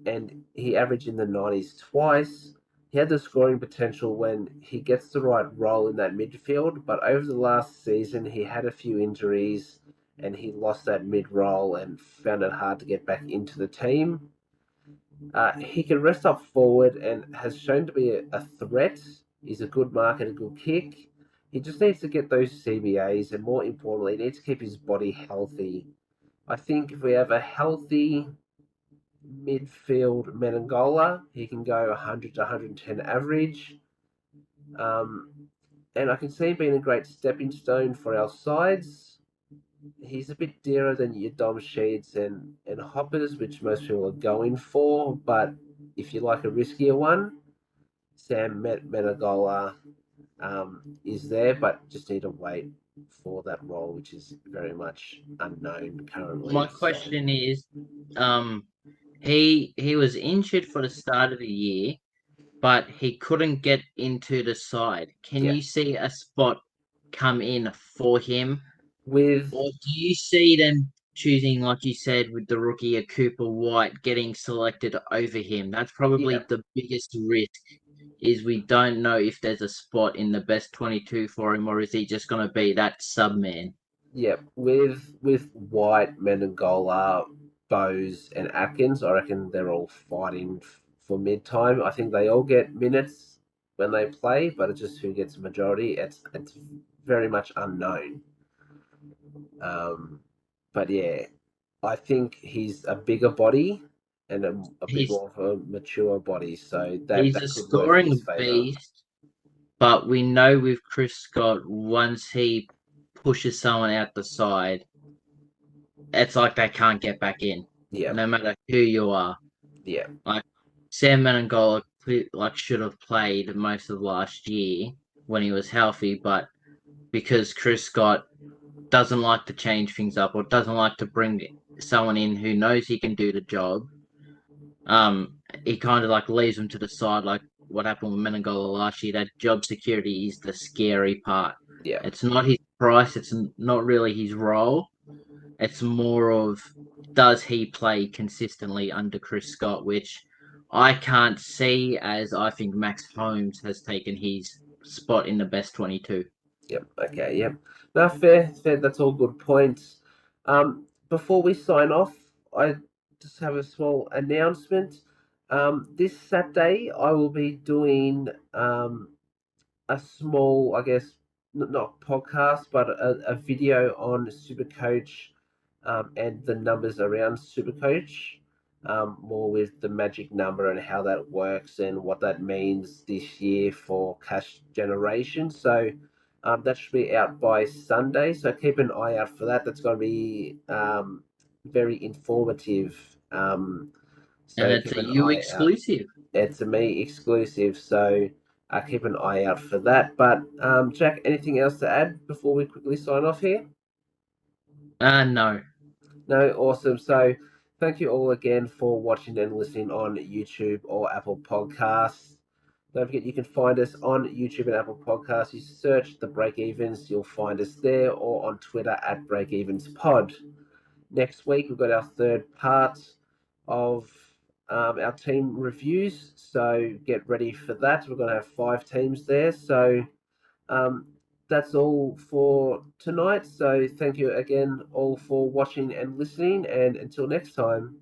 And he averaged in the 90s twice. He had the scoring potential when he gets the right role in that midfield, but over the last season, he had a few injuries and he lost that mid role and found it hard to get back into the team. He can rest up forward and has shown to be a threat. He's a good mark and a good kick. He just needs to get those CBAs, and more importantly, he needs to keep his body healthy. I think if we have a healthy midfield Menangola. He can go 100 to 110 average. Um, and I can see him being a great stepping stone for our sides. He's a bit dearer than your Dom Sheeds and Hoppers, which most people are going for. But if you like a riskier one, Sam Menagola is there, but just need to wait for that role, which is very much unknown My currently. So, question is, um, he was injured for the start of the year, but he couldn't get into the side. Can yeah. you see a spot come in for him? With, Or do you see them choosing, like you said, with the rookie, a Cooper White getting selected over him? That's yeah, probably the biggest risk, is we don't know if there's a spot in the best 22 for him, or is he just going to be that sub man? yeah, with White, Menengola, Bose, and Atkins, I reckon they're all fighting for mid time. I think they all get minutes when they play, but it's just who gets the majority. It's very much unknown. Um, but yeah, I think he's a bigger body and a bit He's more of a mature body, so he's a that could work in his scoring favor. beast, but we know with Chris Scott, once he pushes someone out the side, it's like they can't get back in, Yeah, no matter who you are. yeah, Like Sam Menengola, like should have played most of last year when he was healthy, but because Chris Scott doesn't like to change things up or doesn't like to bring someone in who knows he can do the job. He kind of like leaves them to the side, like what happened with Menegola last year. That job security is the scary part. Yeah. It's not his price. It's not really his role. It's more of does he play consistently under Chris Scott, which I can't see, as I think Max Holmes has taken his spot in the best 22. Yep. Okay. Yep. No, fair. Fair. That's all good points. Before we sign off, I just have a small announcement. This Saturday, I will be doing a small, I guess, not podcast, but a video on Supercoach and the numbers around Supercoach, more with the magic number and how that works and what that means this year for cash generation. So that should be out by Sunday. So keep an eye out for that. That's going to be very informative. And So it's keep a an you eye out. exclusive. It's a me exclusive, so keep an eye out for that. But Jack, anything else to add before we quickly sign off here? No. No, awesome. So thank you all again for watching and listening on YouTube or Apple Podcasts. Don't forget you can find us on YouTube and Apple Podcasts. You search the Breakevens, you'll find us there, or on Twitter at BreakeVensPod. Next week we've got our third part of our team reviews, so get ready for that. We're going to have 5 teams there, so um, that's all for tonight. So thank you again all for watching and listening, and until next time.